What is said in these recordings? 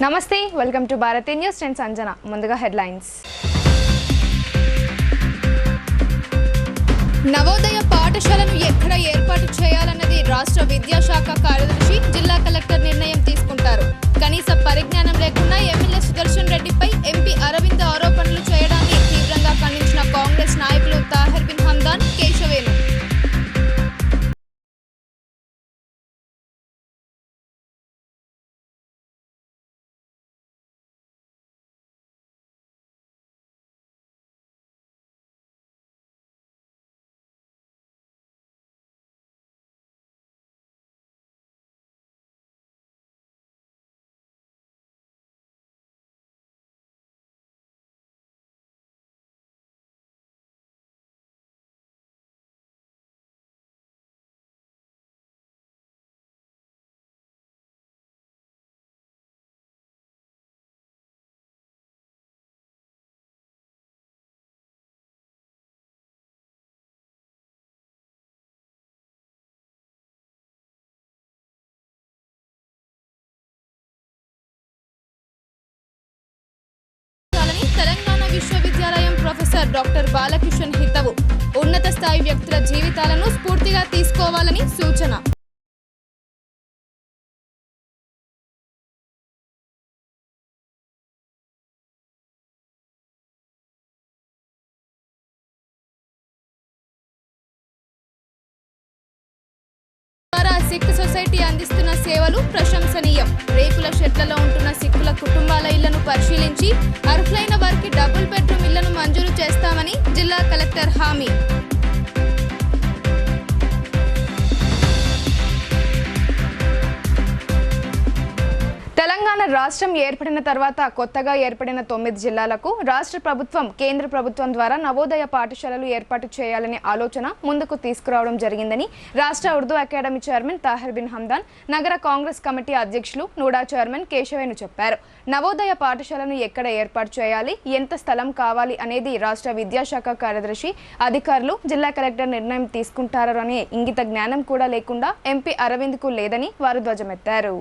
నమస్తే, welcome to Bharati news. నేను సంజన. ముందుగా హెడ్లైన్స్. నవోదయ పాఠశాలను ఎక్కడ ఏర్పాటు చేయాలన్నది రాష్ట్ర విద్యాశాఖ కార్యదర్శి జిల్లా కలెక్టర్ నిర్ణయం తీసుకుంటారు. కనీస పరిజ్ఞానం లేకుండా ఎమ్మెల్యే సుదర్శన్ రెడ్డిపై ఎంపీ అరవింద్ ఆరోపణలు చేయడాన్ని తీవ్రంగా ఖండించిన కాంగ్రెస్ నాయకులు తాహిర్ బిన్ హమ్దాన్, కేశవేలు. తెలంగాణ విశ్వవిద్యాలయం ప్రొఫెసర్ డాక్టర్ బాలకిషన్ హితవు ఉన్నత స్థాయి వ్యక్తుల జీవితాలను స్ఫూర్తిగా తీసుకోవాలని సూచన. సిక్ సొసైటీ అందిస్తున్న సేవలు ప్రశంసనీయం. రేకుల షెడ్లలో ఉంటున్న సిక్కుల కుటుంబాల ఇళ్లను పరిశీలించి అర్హులైన వారికి డబుల్ బెడ్రూమ్ ఇళ్లను మంజూరు చేస్తామని జిల్లా కలెక్టర్ హామీ. తెలంగాణ రాష్ట్రం ఏర్పడిన తర్వాత కొత్తగా ఏర్పడిన 9 జిల్లాలకు రాష్ట్ర ప్రభుత్వం, కేంద్ర ప్రభుత్వం ద్వారా నవోదయ పాఠశాలలు ఏర్పాటు చేయాలనే ఆలోచన ముందుకు తీసుకురావడం జరిగిందని రాష్ట్ర ఉర్దూ అకాడమీ చైర్మన్ తాహిర్ బిన్ హమ్దాన్, నగర కాంగ్రెస్ కమిటీ అధ్యక్షులు నూడా చైర్మన్ కేశవేను చెప్పారు. నవోదయ పాఠశాలను ఎక్కడ ఏర్పాటు చేయాలి, ఎంత స్థలం కావాలి అనేది రాష్ట్ర విద్యాశాఖ కార్యదర్శి, అధికారులు, జిల్లా కలెక్టర్ నిర్ణయం తీసుకుంటారనే ఇంగిత జ్ఞానం కూడా లేకుండా ఎంపీ అరవింద్కు లేదని వారు ధ్వజమెత్తారు.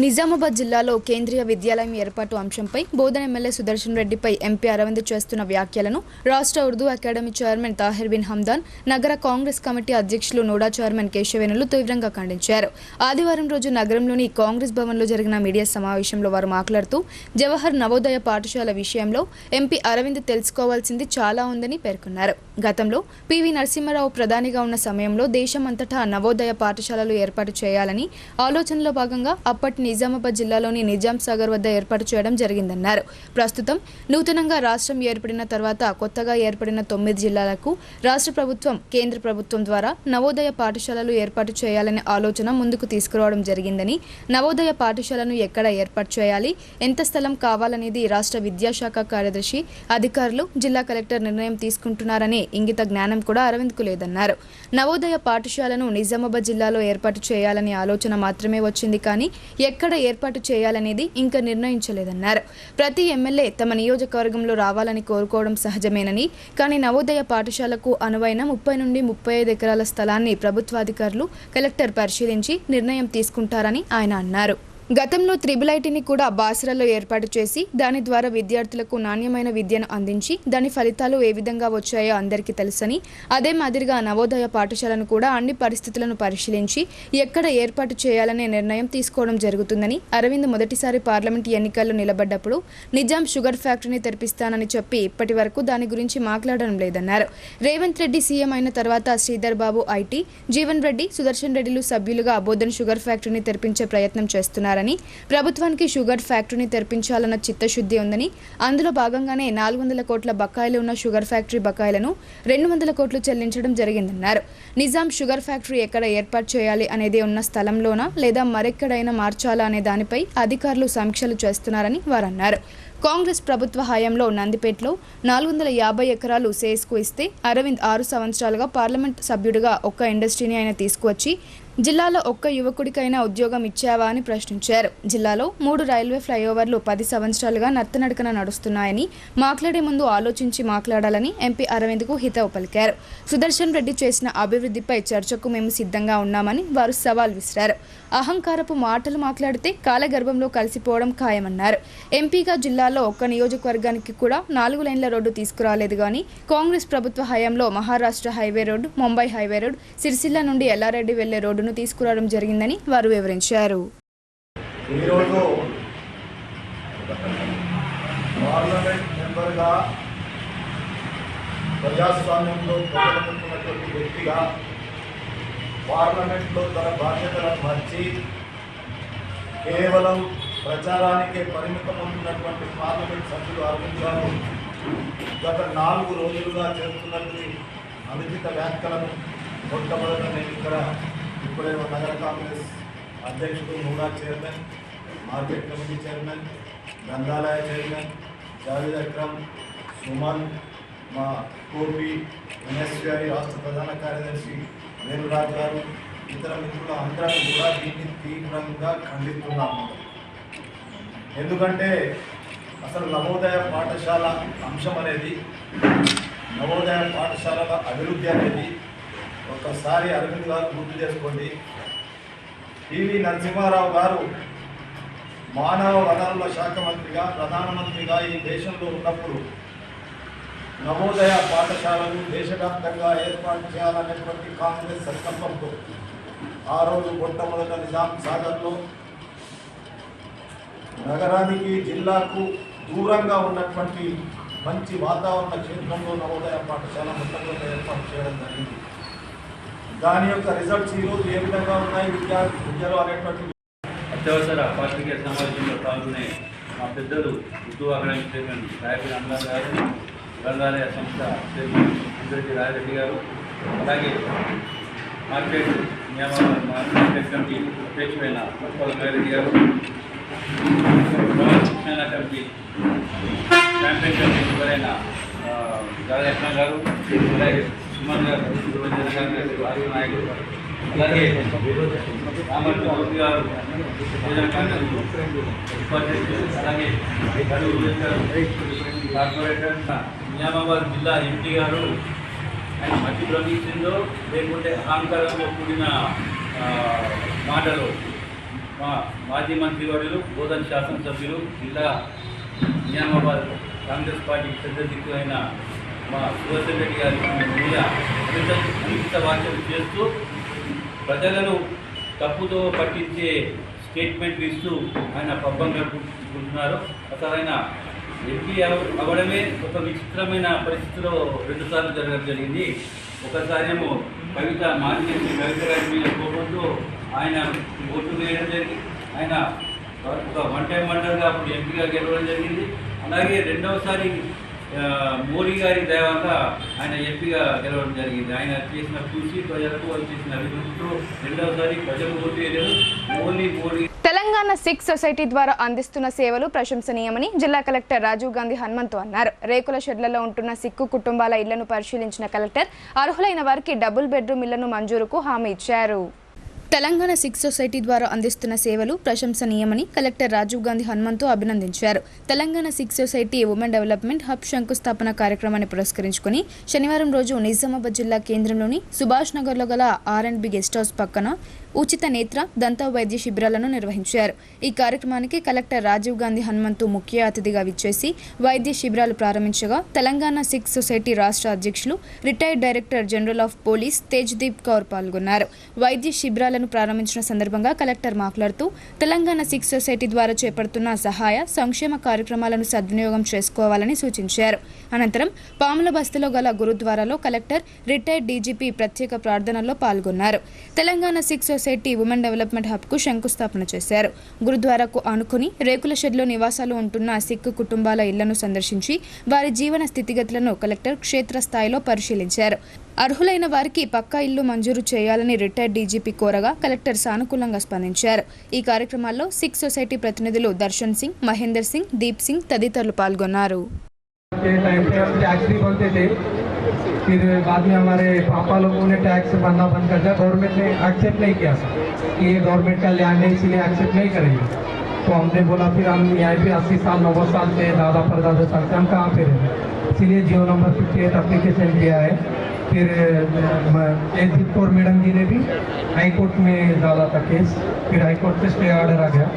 నిజామాబాద్ జిల్లాలో కేంద్రీయ విద్యాలయం ఏర్పాటు అంశంపై బోధన ఎమ్మెల్యే సుదర్శన్ రెడ్డిపై ఎంపీ అరవింద్ చేస్తున్న వ్యాఖ్యలను రాష్ట్ర ఉర్దూ అకాడమీ చైర్మన్ తాహిర్ బిన్ హమ్దాన్, నగర కాంగ్రెస్ కమిటీ అధ్యక్షులు నూడా చైర్మన్ కేశవేనులు తీవ్రంగా ఖండించారు. ఆదివారం రోజు నగరంలోని కాంగ్రెస్ భవన్లో జరిగిన మీడియా సమావేశంలో వారు మాట్లాడుతూ జవహర్ నవోదయ పాఠశాల విషయంలో ఎంపీ అరవింద్ తెలుసుకోవాల్సింది చాలా ఉందని పేర్కొన్నారు. గతంలో పివి నరసింహారావు ప్రధానిగా ఉన్న సమయంలో దేశమంతటా నవోదయ పాఠశాలలు ఏర్పాటు చేయాలని ఆలోచనలో భాగంగా అప్పటి నిజామాబాద్ జిల్లాలోని నిజాం సాగర్ వద్ద ఏర్పాటు చేయడం జరిగిందన్నారు. ప్రస్తుతం నూతనంగా రాష్ట్రం ఏర్పడిన తర్వాత కొత్తగా ఏర్పడిన 9 జిల్లాలకు రాష్ట్ర ప్రభుత్వం, కేంద్ర ప్రభుత్వం ద్వారా నవోదయ పాఠశాలలు ఏర్పాటు చేయాలనే ఆలోచన ముందుకు తీసుకురావడం జరిగిందని, నవోదయ పాఠశాలను ఎక్కడ ఏర్పాటు చేయాలి, ఎంత స్థలం కావాలనేది రాష్ట్ర విద్యాశాఖ కార్యదర్శి, అధికారులు, జిల్లా కలెక్టర్ నిర్ణయం తీసుకుంటున్నారనే ఇంగిత జ్ఞానం కూడా అరవింద్కు లేదన్నారు. నవోదయ పాఠశాలను నిజామాబాద్ జిల్లాలో ఏర్పాటు చేయాలనే ఆలోచన మాత్రమే వచ్చింది కానీ ఎక్కడ ఏర్పాటు చేయాలనేది ఇంకా నిర్ణయించలేదన్నారు. ప్రతి ఎమ్మెల్యే తమ నియోజకవర్గంలో రావాలని కోరుకోవడం సహజమేనని, కానీ నవోదయ పాఠశాలకు అనువైన 30 నుండి 35 ఎకరాల స్థలాన్ని ప్రభుత్వాధికారులు, కలెక్టర్ పరిశీలించి నిర్ణయం తీసుకుంటారని ఆయన అన్నారు. గతంలో IIITని కూడా బాసరలో ఏర్పాటు చేసి దాని ద్వారా విద్యార్థులకు నాణ్యమైన విద్యను అందించి దాని ఫలితాలు ఏ విధంగా వచ్చాయో అందరికీ తెలుసని, అదే మాదిరిగా నవోదయ పాఠశాలను కూడా అన్ని పరిస్థితులను పరిశీలించి ఎక్కడ ఏర్పాటు చేయాలనే నిర్ణయం తీసుకోవడం జరుగుతుందని, అరవింద్ మొదటిసారి పార్లమెంట్ ఎన్నికల్లో నిలబడ్డప్పుడు నిజాం షుగర్ ఫ్యాక్టరీని తెరిపిస్తానని చెప్పి ఇప్పటి వరకు దాని గురించి మాట్లాడడం లేదన్నారు. రేవంత్ రెడ్డి సీఎం అయిన తర్వాత శ్రీధర్ బాబు ఐటీ, జీవన్ రెడ్డి, సుదర్శన్ రెడ్డిలు సభ్యులుగా బోధన్ షుగర్ ఫ్యాక్టరీని తెరిపించే ప్రయత్నం చేస్తున్నారు. ప్రభుత్వానికి షుగర్ ఫ్యాక్టరీని తెరిపించాలన్న చిత్తశుద్ధి ఉందని, అందులో భాగంగానే 400 కోట్ల బకాయిలు ఉన్న షుగర్ ఫ్యాక్టరీ బకాయిలను 200 కోట్లు చెల్లించడం జరిగిందన్నారు. నిజాం షుగర్ ఫ్యాక్టరీ ఎక్కడ ఏర్పాటు చేయాలి అనేది ఉన్న స్థలంలోనా లేదా మరెక్కడైనా మార్చాలా అనే దానిపై అధికారులు సమీక్షలు చేస్తున్నారని వారన్నారు. కాంగ్రెస్ ప్రభుత్వ హయాంలో నందిపేటలో 450 ఎకరాలు సేస్కు ఇస్తే అరవింద్ 6 సంవత్సరాలుగా పార్లమెంట్ సభ్యుడిగా ఒక్క ఇండస్ట్రీని ఆయన తీసుకువచ్చి జిల్లాలో ఒక్క యువకుడికైనా ఉద్యోగం ఇచ్చావా అని ప్రశ్నించారు. జిల్లాలో 3 రైల్వే ఫ్లైఓవర్లు 10 సంవత్సరాలుగా నత్తనడకన నడుస్తున్నాయని, మాట్లాడే ముందు ఆలోచించి మాట్లాడాలని ఎంపీ అరవింద్కు హితవు పలికారు. సుదర్శన్ రెడ్డి చేసిన అభివృద్ధిపై చర్చకు మేము సిద్ధంగా ఉన్నామని వారు సవాల్ విసిరారు. అహంకారపు మాటలు మాట్లాడితే కాలగర్భంలో కలిసిపోవడం ఖాయమన్నారు. ఎంపీగా జిల్లాలో ఒక్క నియోజకవర్గానికి కూడా 4 లైన్ల రోడ్డు తీసుకురాలేదు కానీ కాంగ్రెస్ ప్రభుత్వ హయాంలో Maharashtra highway road, Mumbai highway road, Sircilla నుండి ఎల్లారెడ్డి వెళ్లే రోడ్డును తీసుకురావడం జరిగిందని వారు వివరించారు. ఈరోజు పార్లమెంట్ మెంబర్గా ప్రజాస్వామ్యంలో ప్రజలనుకున్నటువంటి వ్యక్తిగా పార్లమెంట్లో తన బాధ్యతలను మర్చి కేవలం ప్రచారానికే పరిమితమవుతున్నటువంటి పార్లమెంట్ సభ్యులు అరవింద్ గారు గత 4 రోజులుగా చేస్తున్నటువంటి అనుచిత వ్యాఖ్యలను మొట్టమొదట నేను ఇక్కడ ఇప్పుడే నగర కాంగ్రెస్ అధ్యక్షుడు NUDA chairman, market committee chairman, గ్రంథాలయ చైర్మన్ జావేద్ అక్రమ్, సుమన్, మా కోపి, ఎన్ఎస్ఐ రాష్ట్ర ప్రధాన కార్యదర్శి వేణురాజ్ గారు, ఇతర మిత్రుల అందరం కూడా దీన్ని తీవ్రంగా ఖండిస్తున్నాము. ఎందుకంటే అసలు నవోదయ పాఠశాల అంశం అనేది, నవోదయ పాఠశాలల అభివృద్ధి అనేది ఒక్కసారి అరవింద్ గారు గుర్తు చేసుకోండి. పివి నరసింహారావు గారు మానవ వనరుల శాఖ మంత్రిగా, ప్రధానమంత్రిగా ఈ దేశంలో ఉన్నప్పుడు నవోదయ పాఠశాలను దేశవ్యాప్తంగా ఏర్పాటు చేయాలనేటువంటి కాంగ్రెస్ సంకల్పంతో ఆ రోజు మొట్టమొదట నిజాం సాగర్లో నగరానికి, జిల్లాకు దూరంగా ఉన్నటువంటి మంచి వాతావరణ క్షేత్రంలో నవోదయ పాఠశాల మొట్టమొదట ఏర్పాటు చేయడం జరిగింది. దాని యొక్క రిజల్ట్స్ ఈరోజు ఏ విధంగా ఉన్నాయి విద్యలో అనేటువంటి అత్యవసర పాత్రికేయ సమావేశంలో పాల్గొనే మా పెద్దలు ఉర్దూ అకాడమీ చైర్మన్ రాయపల్లి అన్వర్ గారు, గ్రంథాలయ సంస్థ చైర్మన్ ఇంద్రజీ రాయరెడ్డి గారు, అలాగే మార్కెట్ మార్కెట్ కమిటీ అధ్యక్షుడైన ముప్పల నాయరెడ్డి గారు, శిక్షణ కమిటీ క్యాంపెయిన్ కమిటీ మెంబరైన జావేద్ అక్రమ్ గారు, అలాగే సుమన్ గారు, ఆరు నాయకులు, అలాగే రామర్తి గారు, అలాగే కార్పొరేటర్ నిజామాబాద్ జిల్లా ఎంపీ గారు ఆయన మట్టి ప్రవేశంలో లేకుంటే అహంకారంలో కూడిన మాటలు మా మాజీ మంత్రివర్యులు, బోధన్ శాసనసభ్యులు, జిల్లా నిజామాబాద్ కాంగ్రెస్ పార్టీ పెద్ద దిక్కు అయిన మా సుదర్శన్ రెడ్డి గారి మీద అనుచిత వ్యాఖ్యలు చేస్తూ ప్రజలను తప్పుతో పట్టించే స్టేట్మెంట్లు ఇస్తూ ఆయన పబ్బం గడుపుకుంటున్నారు. అసలు ఆయన ఎంపీ అవ్వడమే ఒక విచిత్రమైన పరిస్థితిలో 2 సార్లు జరగడం జరిగింది. ఒకసారేమో మాజీ ఎంపీ కవిత గారి మీద కోపంతో ఆయన ఓటు వేయడం జరిగింది. ఆయన ఒక 1 టైం వండర్గా అప్పుడు ఎంపీగా గెలవడం జరిగింది. అలాగే రెండవసారి మోడీ గారి దయ వల్ల ఆయన ఎంపీగా గెలవడం జరిగింది. ఆయన చేసిన కృషి ప్రజలకు, వాళ్ళు చేసిన అభివృద్ధితో రెండవసారి ప్రజలు ఓటు వేయలేదు. ఓన్లీ మోడీ. తెలంగాణ సిక్ సొసైటీ ద్వారా అందిస్తున్న సేవలు ప్రశంసనీయమని జిల్లా కలెక్టర్ రాజీవ్ గాంధీ హనుమంతు అన్నారు. రేకుల షెడ్లలో ఉంటున్న సిక్కు కుటుంబాల ఇళ్లను పరిశీలించిన కలెక్టర్ అర్హులైన వారికి డబుల్ బెడ్రూమ్ ఇళ్లను మంజూరుకు హామీ ఇచ్చారు. తెలంగాణ సిక్ సొసైటీ ద్వారా అందిస్తున్న సేవలు ప్రశంసనీయమని కలెక్టర్ రాజీవ్ గాంధీ హనుమంతు అభినందించారు. Telangana Sikh society women development hub శంకుస్థాపన కార్యక్రమాన్ని పురస్కరించుకుని శనివారం రోజు నిజామాబాద్ జిల్లా కేంద్రంలోని సుభాష్ నగర్లో గల R&B గెస్ట్ హౌస్ పక్కన ఉచిత నేత్ర, దంత వైద్య శిబిరాలను నిర్వహించారు. ఈ కార్యక్రమానికి కలెక్టర్ రాజీవ్ గాంధీ హనుమంతు ముఖ్య అతిథిగా విచ్చేసి వైద్య శిబిరాలు ప్రారంభించగా తెలంగాణ సిక్ సొసైటీ రాష్ట్ర అధ్యక్షులు, retired director general of police Tejdeep Kaur పాల్గొన్నారు. వైద్య శిబిరాలను ప్రారంభించిన సందర్భంగా కలెక్టర్ మాట్లాడుతూ తెలంగాణ సిక్ సొసైటీ ద్వారా చేపడుతున్న సహాయ సంక్షేమ కార్యక్రమాలను సద్వినియోగం చేసుకోవాలని సూచించారు. అనంతరం పాముల బస్తీలో గల గురుద్వారాలో కలెక్టర్, రిటైర్డ్ డీజీపీ ప్రత్యేక ప్రార్థనల్లో పాల్గొన్నారు. Telangana Sikh society women development hub కు శంకుస్థాపన చేశారు. గురుద్వారాకు ఆనుకుని రేకుల షెడ్లో నివాసాలు ఉంటున్న సిక్కు కుటుంబాల ఇళ్లను సందర్శించి వారి జీవన స్థితిగతులను కలెక్టర్ క్షేత్రస్థాయిలో పరిశీలించారు. అర్హులైన వారికి పక్కా ఇల్లు మంజూరు చేయాలని రిటైర్డ్ డీజీపీ కోరగా కలెక్టర్ సానుకూలంగా స్పందించారు. ఈ కార్యక్రమాల్లో సిక్ సొసైటీ ప్రతినిధులు దర్శన్ సింగ్, మహేందర్ సింగ్, దీప్ సింగ్ తదితరులు పాల్గొన్నారు. फिर बाद में हमारे पापा लोगों ने टैक्स भरना बंद कर दिया, गवर्नमेंट ने एक्सेप्ट नहीं किया सर कि ये गवर्नमेंट का लैंड है इसीलिए एक्सेप्ट नहीं करेंगे। तो हमने बोला फिर हम यहाँ पे 80 साल 90 साल से दादा परदादा साल से हम कहाँ पे रहे, इसीलिए जियो नंबर 58 एप्लीकेशन किया है। फिर एग्जिट कोर मैडम जी ने भी हाई कोर्ट में डाला था केस, फिर हाई कोर्ट से स्टे ऑर्डर आ गया।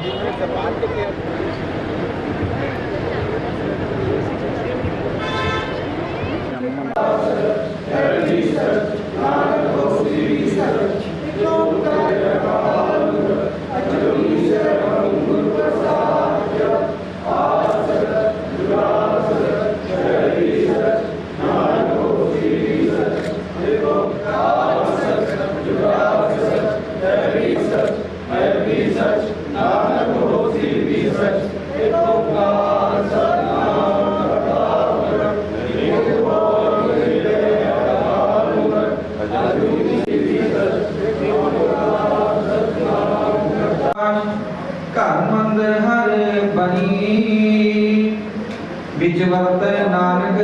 बिजवत नानक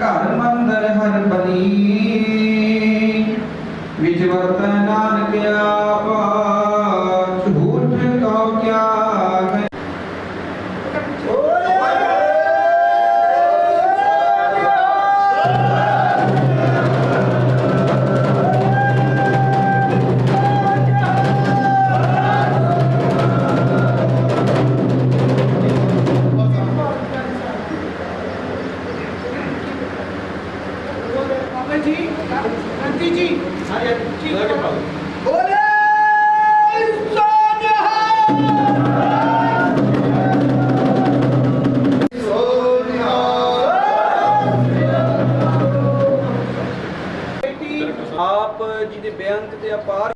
घर मंदिर हर बनी, बिजवत नानक आप झूठ को क्या आप जिहदे बेअंत ते अपार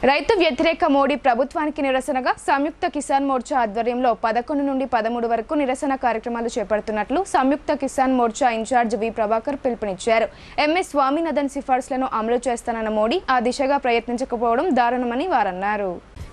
రైతు వ్యతిరేక మోడీ ప్రభుత్వానికి నిరసనగా సంయుక్త కిసాన్ మోర్చా ఆధ్వర్యంలో 11 నుండి 13 వరకు నిరసన కార్యక్రమాలు చేపడుతున్నట్లు సంయుక్త కిసాన్ మోర్చా ఇన్ఛార్జ్ వి ప్రభాకర్ పిలుపునిచ్చారు. ఎంఎస్ స్వామినాథన్ సిఫార్సులను అమలు చేస్తానన్న మోడీ ఆ దిశగా ప్రయత్నించకపోవడం దారుణమని వారన్నారు.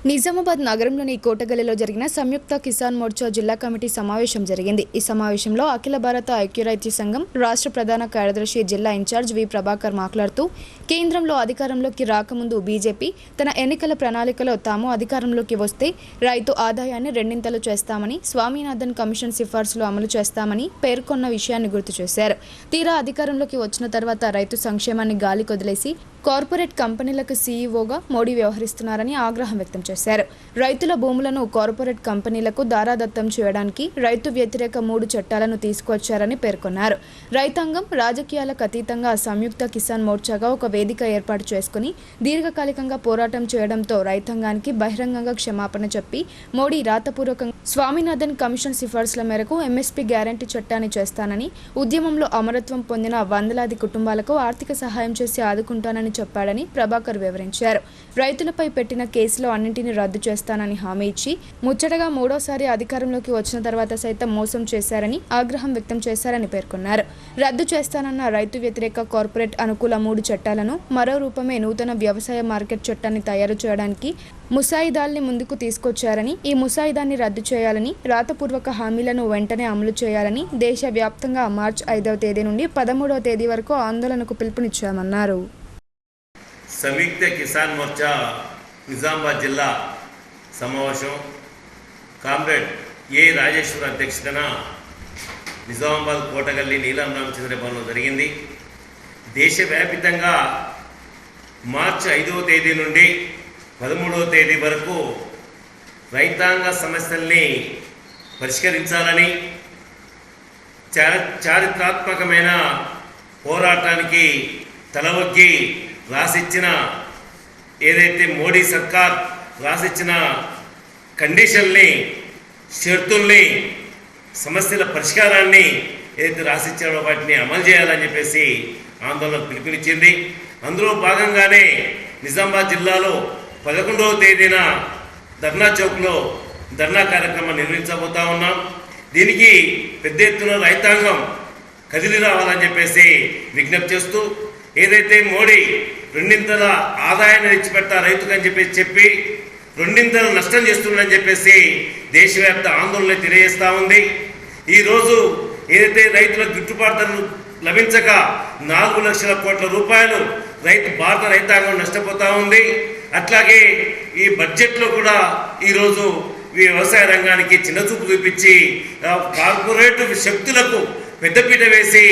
నిజామాబాద్ నగరంలోని కోటగల్లిలో జరిగిన సంయుక్త కిసాన్ మోర్చా జిల్లా కమిటీ సమావేశం జరిగింది. ఈ సమావేశంలో అఖిల భారత ఐక్యరాజ్య సంఘం రాష్ట్ర ప్రధాన కార్యదర్శి జిల్లా ఇన్ఛార్జ్ వి ప్రభాకర్ మాట్లాడుతూ కేంద్రంలో అధికారంలోకి రాకముందు బీజేపీ తన ఎన్నికల ప్రణాళికలో తాము అధికారంలోకి వస్తే రైతు ఆదాయాన్ని రెండింతలు చేస్తామని, స్వామినాథన్ కమిషన్ సిఫార్సులు అమలు చేస్తామని పేర్కొన్న విషయాన్ని గుర్తు చేశారు. తీరా అధికారంలోకి వచ్చిన తర్వాత రైతు సంక్షేమాన్ని గాలి కొదిలేసి కార్పొరేట్ కంపెనీలకు సీఈఓగా మోడీ వ్యవహరిస్తున్నారని ఆగ్రహం వ్యక్తం చేశారు. రైతుల భూములను కార్పొరేట్ కంపెనీలకు దారాదత్తం చేయడానికి రైతు వ్యతిరేక 3 చట్టాలను తీసుకొచ్చారని పేర్కొన్నారు. రైతాంగం రాజకీయాలకు అతీతంగా సంయుక్త కిసాన్ మోర్చాగా ఒక వేదిక ఏర్పాటు చేసుకుని దీర్ఘకాలికంగా పోరాటం చేయడంతో రైతాంగానికి బహిరంగంగా క్షమాపణ చెప్పి మోడీ రాతపూర్వకంగా స్వామినాథన్ కమిషన్ సిఫార్సుల మేరకు ఎంఎస్పీ గ్యారంటీ చట్టాన్ని చేస్తానని, ఉద్యమంలో అమరత్వం పొందిన వందలాది కుటుంబాలకు ఆర్థిక సహాయం చేసి ఆదుకుంటానని చెప్పాడని ప్రభాకర్ వివరించారు. రైతులపై పెట్టిన కేసులో అన్నింటినీ రద్దు చేస్తానని హామీ ఇచ్చి ముచ్చటగా 3వసారి అధికారంలోకి వచ్చిన తర్వాత సైతం మోసం చేశారని ఆగ్రహం వ్యక్తం చేశారని పేర్కొన్నారు. రద్దు చేస్తానన్న రైతు వ్యతిరేక కార్పొరేట్ అనుకూల 3 చట్టాలను మరో రూపమే నూతన వ్యవసాయ మార్కెట్ చట్టాన్ని తయారు చేయడానికి ముసాయిదాల్ని ముందుకు తీసుకొచ్చారని, ఈ ముసాయిదాన్ని రద్దు చేయాలని, రాతపూర్వక హామీలను వెంటనే అమలు చేయాలని దేశవ్యాప్తంగా మార్చి 5వ తేదీ నుండి 13వ తేదీ వరకు ఆందోళనకు పిలుపునిచ్చామన్నారు. సంయుక్త కిసాన్ మోర్చా నిజామాబాద్ జిల్లా సమావేశం కామ్రేడ్ ఏ రాజేశ్వర్ అధ్యక్షతన నిజామాబాద్ కోటగల్లి నీలం రామచంద్ర భవన్లో జరిగింది. దేశవ్యాప్తంగా మార్చి 5వ తేదీ నుండి 13వ తేదీ వరకు రైతాంగ సమస్యల్ని పరిష్కరించాలని, చారిత్రాత్మకమైన పోరాటానికి తలవొగ్గి రాసిచ్చిన ఏదైతే మోడీ సర్కార్ రాసిచ్చిన కండిషన్ని, షరతుల్ని, సమస్యల పరిష్కారాన్ని ఏదైతే రాసిచ్చాడో వాటిని అమలు చేయాలని చెప్పేసి ఆందోళనకు పిలుపునిచ్చింది. అందులో భాగంగానే నిజామాబాద్ జిల్లాలో 11వ తేదీన ధర్నా చౌక్లో ధర్నా కార్యక్రమం నిర్వహించబోతా ఉన్నాం. దీనికి పెద్ద ఎత్తున రైతాంగం కదిలి రావాలని చెప్పేసి విజ్ఞప్తి చేస్తూ, ఏదైతే మోడీ రెండింతల ఆదాయాన్ని తెచ్చిపెట్టా రైతుకని చెప్పి రెండింతల నష్టం చేస్తుందని చెప్పేసి దేశవ్యాప్త ఆందోళన తెలియజేస్తూ ఉంది. ఈరోజు ఏదైతే రైతులకు గిట్టుబాటు ధరలు లభించక 4 లక్షల కోట్ల రూపాయలు భారత రైతాంగం నష్టపోతూ ఉంది. అట్లాగే ఈ బడ్జెట్లో కూడా ఈరోజు వ్యవసాయ రంగానికి చిన్నచూపు చూపించి కార్పొరేట్ శక్తులకు పెద్దపీట వేసి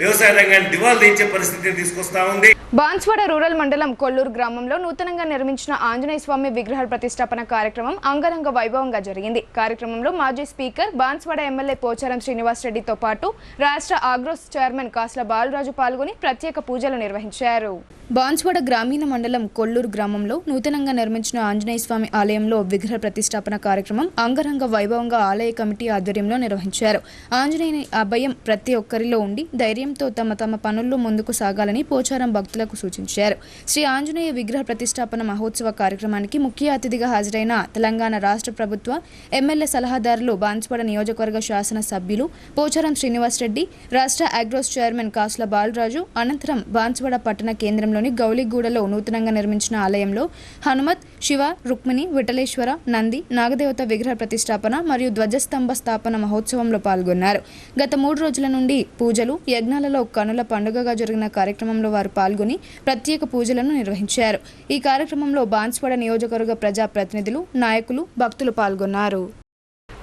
వ్యవసాయ రంగాన్ని దివాలా తీయించే పరిస్థితిని తీసుకొస్తా ఉంది. బాన్స్వాడ రూరల్ మండలం కొల్లూరు గ్రామంలో నూతనంగా నిర్మించిన ఆంజనేయ స్వామి విగ్రహ ప్రతిష్టాపన కార్యక్రమం అంగరంగ వైభవంగా జరిగింది. కార్యక్రమంలో మాజీ స్పీకర్ బాన్స్వాడ ఎమ్మెల్యే పోచారం శ్రీనివాస్ రెడ్డితో పాటు రాష్ట్ర ఆగ్రోస్ చైర్మన్ కాస్ల బాలరాజు పాల్గొని ప్రత్యేక పూజలు నిర్వహించారు. బాన్స్వాడ గ్రామీణ మండలం కొల్లూరు గ్రామంలో నూతనంగా నిర్మించిన ఆంజనేయ స్వామి ఆలయంలో విగ్రహ ప్రతిష్టాపన కార్యక్రమం అంగరంగ వైభవంగా ఆలయ కమిటీ ఆధ్వర్యంలో నిర్వహించారు. ఆంజనేయుని అభయం ప్రతి ఒక్కరిలో ఉండి ధైర్యంతో తమ పనుల్లో ముందుకు సాగాలని పోచారం భక్తులకు సూచించారు. శ్రీ ఆంజనేయ విగ్రహ ప్రతిష్టాపన మహోత్సవ కార్యక్రమానికి ముఖ్య అతిథిగా హాజరైన తెలంగాణ రాష్ట్ర ప్రభుత్వ ఎమ్మెల్యే సలహాదారులు బాన్స్వాడ నియోజకవర్గ శాసన సభ్యులు పోచారం శ్రీనివాస్ రెడ్డి, రాష్ట్ర ఆగ్రోస్ చైర్మన్ కాస్ల బాలరాజు అనంతరం బాన్స్వాడ పట్టణ కేంద్రంలో గౌలిగూడలో నూతనంగా నిర్మించిన ఆలయంలో హనుమత్, శివ, రుక్మిణి, విఠలేశ్వర, నంది, నాగదేవత విగ్రహ ప్రతిష్టాపన మరియు ధ్వజస్తంభ స్థాపన మహోత్సవంలో పాల్గొన్నారు. గత 3 రోజుల నుండి పూజలు, యజ్ఞాలలో కనుల పండుగగా జరిగిన కార్యక్రమంలో వారు పాల్గొని ప్రత్యేక పూజలను నిర్వహించారు. ఈ కార్యక్రమంలో బాన్స్వాడ నియోజకవర్గ ప్రజా ప్రతినిధులు, నాయకులు, భక్తులు పాల్గొన్నారు.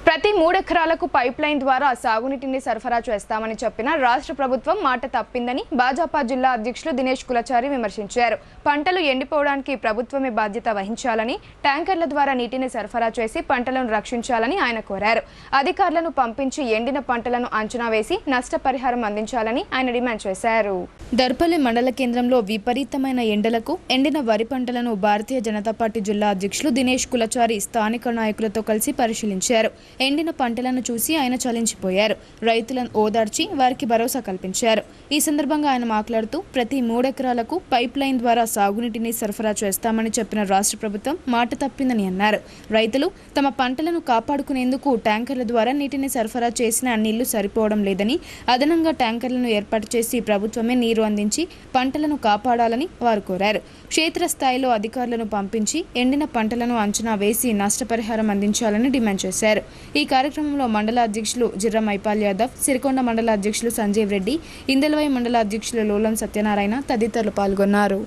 ప్రతి 3 ఎకరాలకు పైప్ లైన్ ద్వారా సాగునీటిని సరఫరా చేస్తామని చెప్పిన రాష్ట్ర ప్రభుత్వం మాట తప్పిందని భాజపా జిల్లా అధ్యక్షులు దినేష్ కులచారి విమర్శించారు. పంటలు ఎండిపోవడానికి ప్రభుత్వమే బాధ్యత వహించాలని, ట్యాంకర్ల ద్వారా నీటిని సరఫరా చేసి పంటలను రక్షించాలని ఆయన కోరారు. అధికారులను పంపించి ఎండిన పంటలను అంచనా వేసి నష్టపరిహారం అందించాలని ఆయన డిమాండ్ చేశారు. దర్పల్లి మండల కేంద్రంలో విపరీతమైన ఎండలకు ఎండిన వరి పంటలను భారతీయ జనతా పార్టీ జిల్లా అధ్యక్షులు దినేష్ కులచారి స్థానిక నాయకులతో కలిసి పరిశీలించారు. ఎండిన పంటలను చూసి ఆయన చలించిపోయారు. రైతులను ఓదార్చి వారికి భరోసా కల్పించారు. ఈ సందర్భంగా ఆయన మాట్లాడుతూ ప్రతి 3 ఎకరాలకు పైప్ లైన్ ద్వారా సాగునీటిని సరఫరా చేస్తామని చెప్పిన రాష్ట్ర ప్రభుత్వం మాట తప్పిందని అన్నారు. రైతులు తమ పంటలను కాపాడుకునేందుకు ట్యాంకర్ల ద్వారా నీటిని సరఫరా చేసిన నీళ్లు సరిపోవడం లేదని, అదనంగా ట్యాంకర్లను ఏర్పాటు చేసి ప్రభుత్వమే నీరు అందించి పంటలను కాపాడాలని వారు కోరారు. క్షేత్రస్థాయిలో అధికారులను పంపించి ఎండిన పంటలను అంచనా వేసి నష్టపరిహారం అందించాలని డిమాండ్ చేశారు. ఈ కార్యక్రమంలో మండల అధ్యక్షులు జిర్ర మైపాల్ యాదవ్, సిరికొండ మండల అధ్యక్షులు సంజీవ్ రెడ్డి, ఇందలవై మండల అధ్యక్షులు లోలం సత్యనారాయణ తదితరులు పాల్గొన్నారు.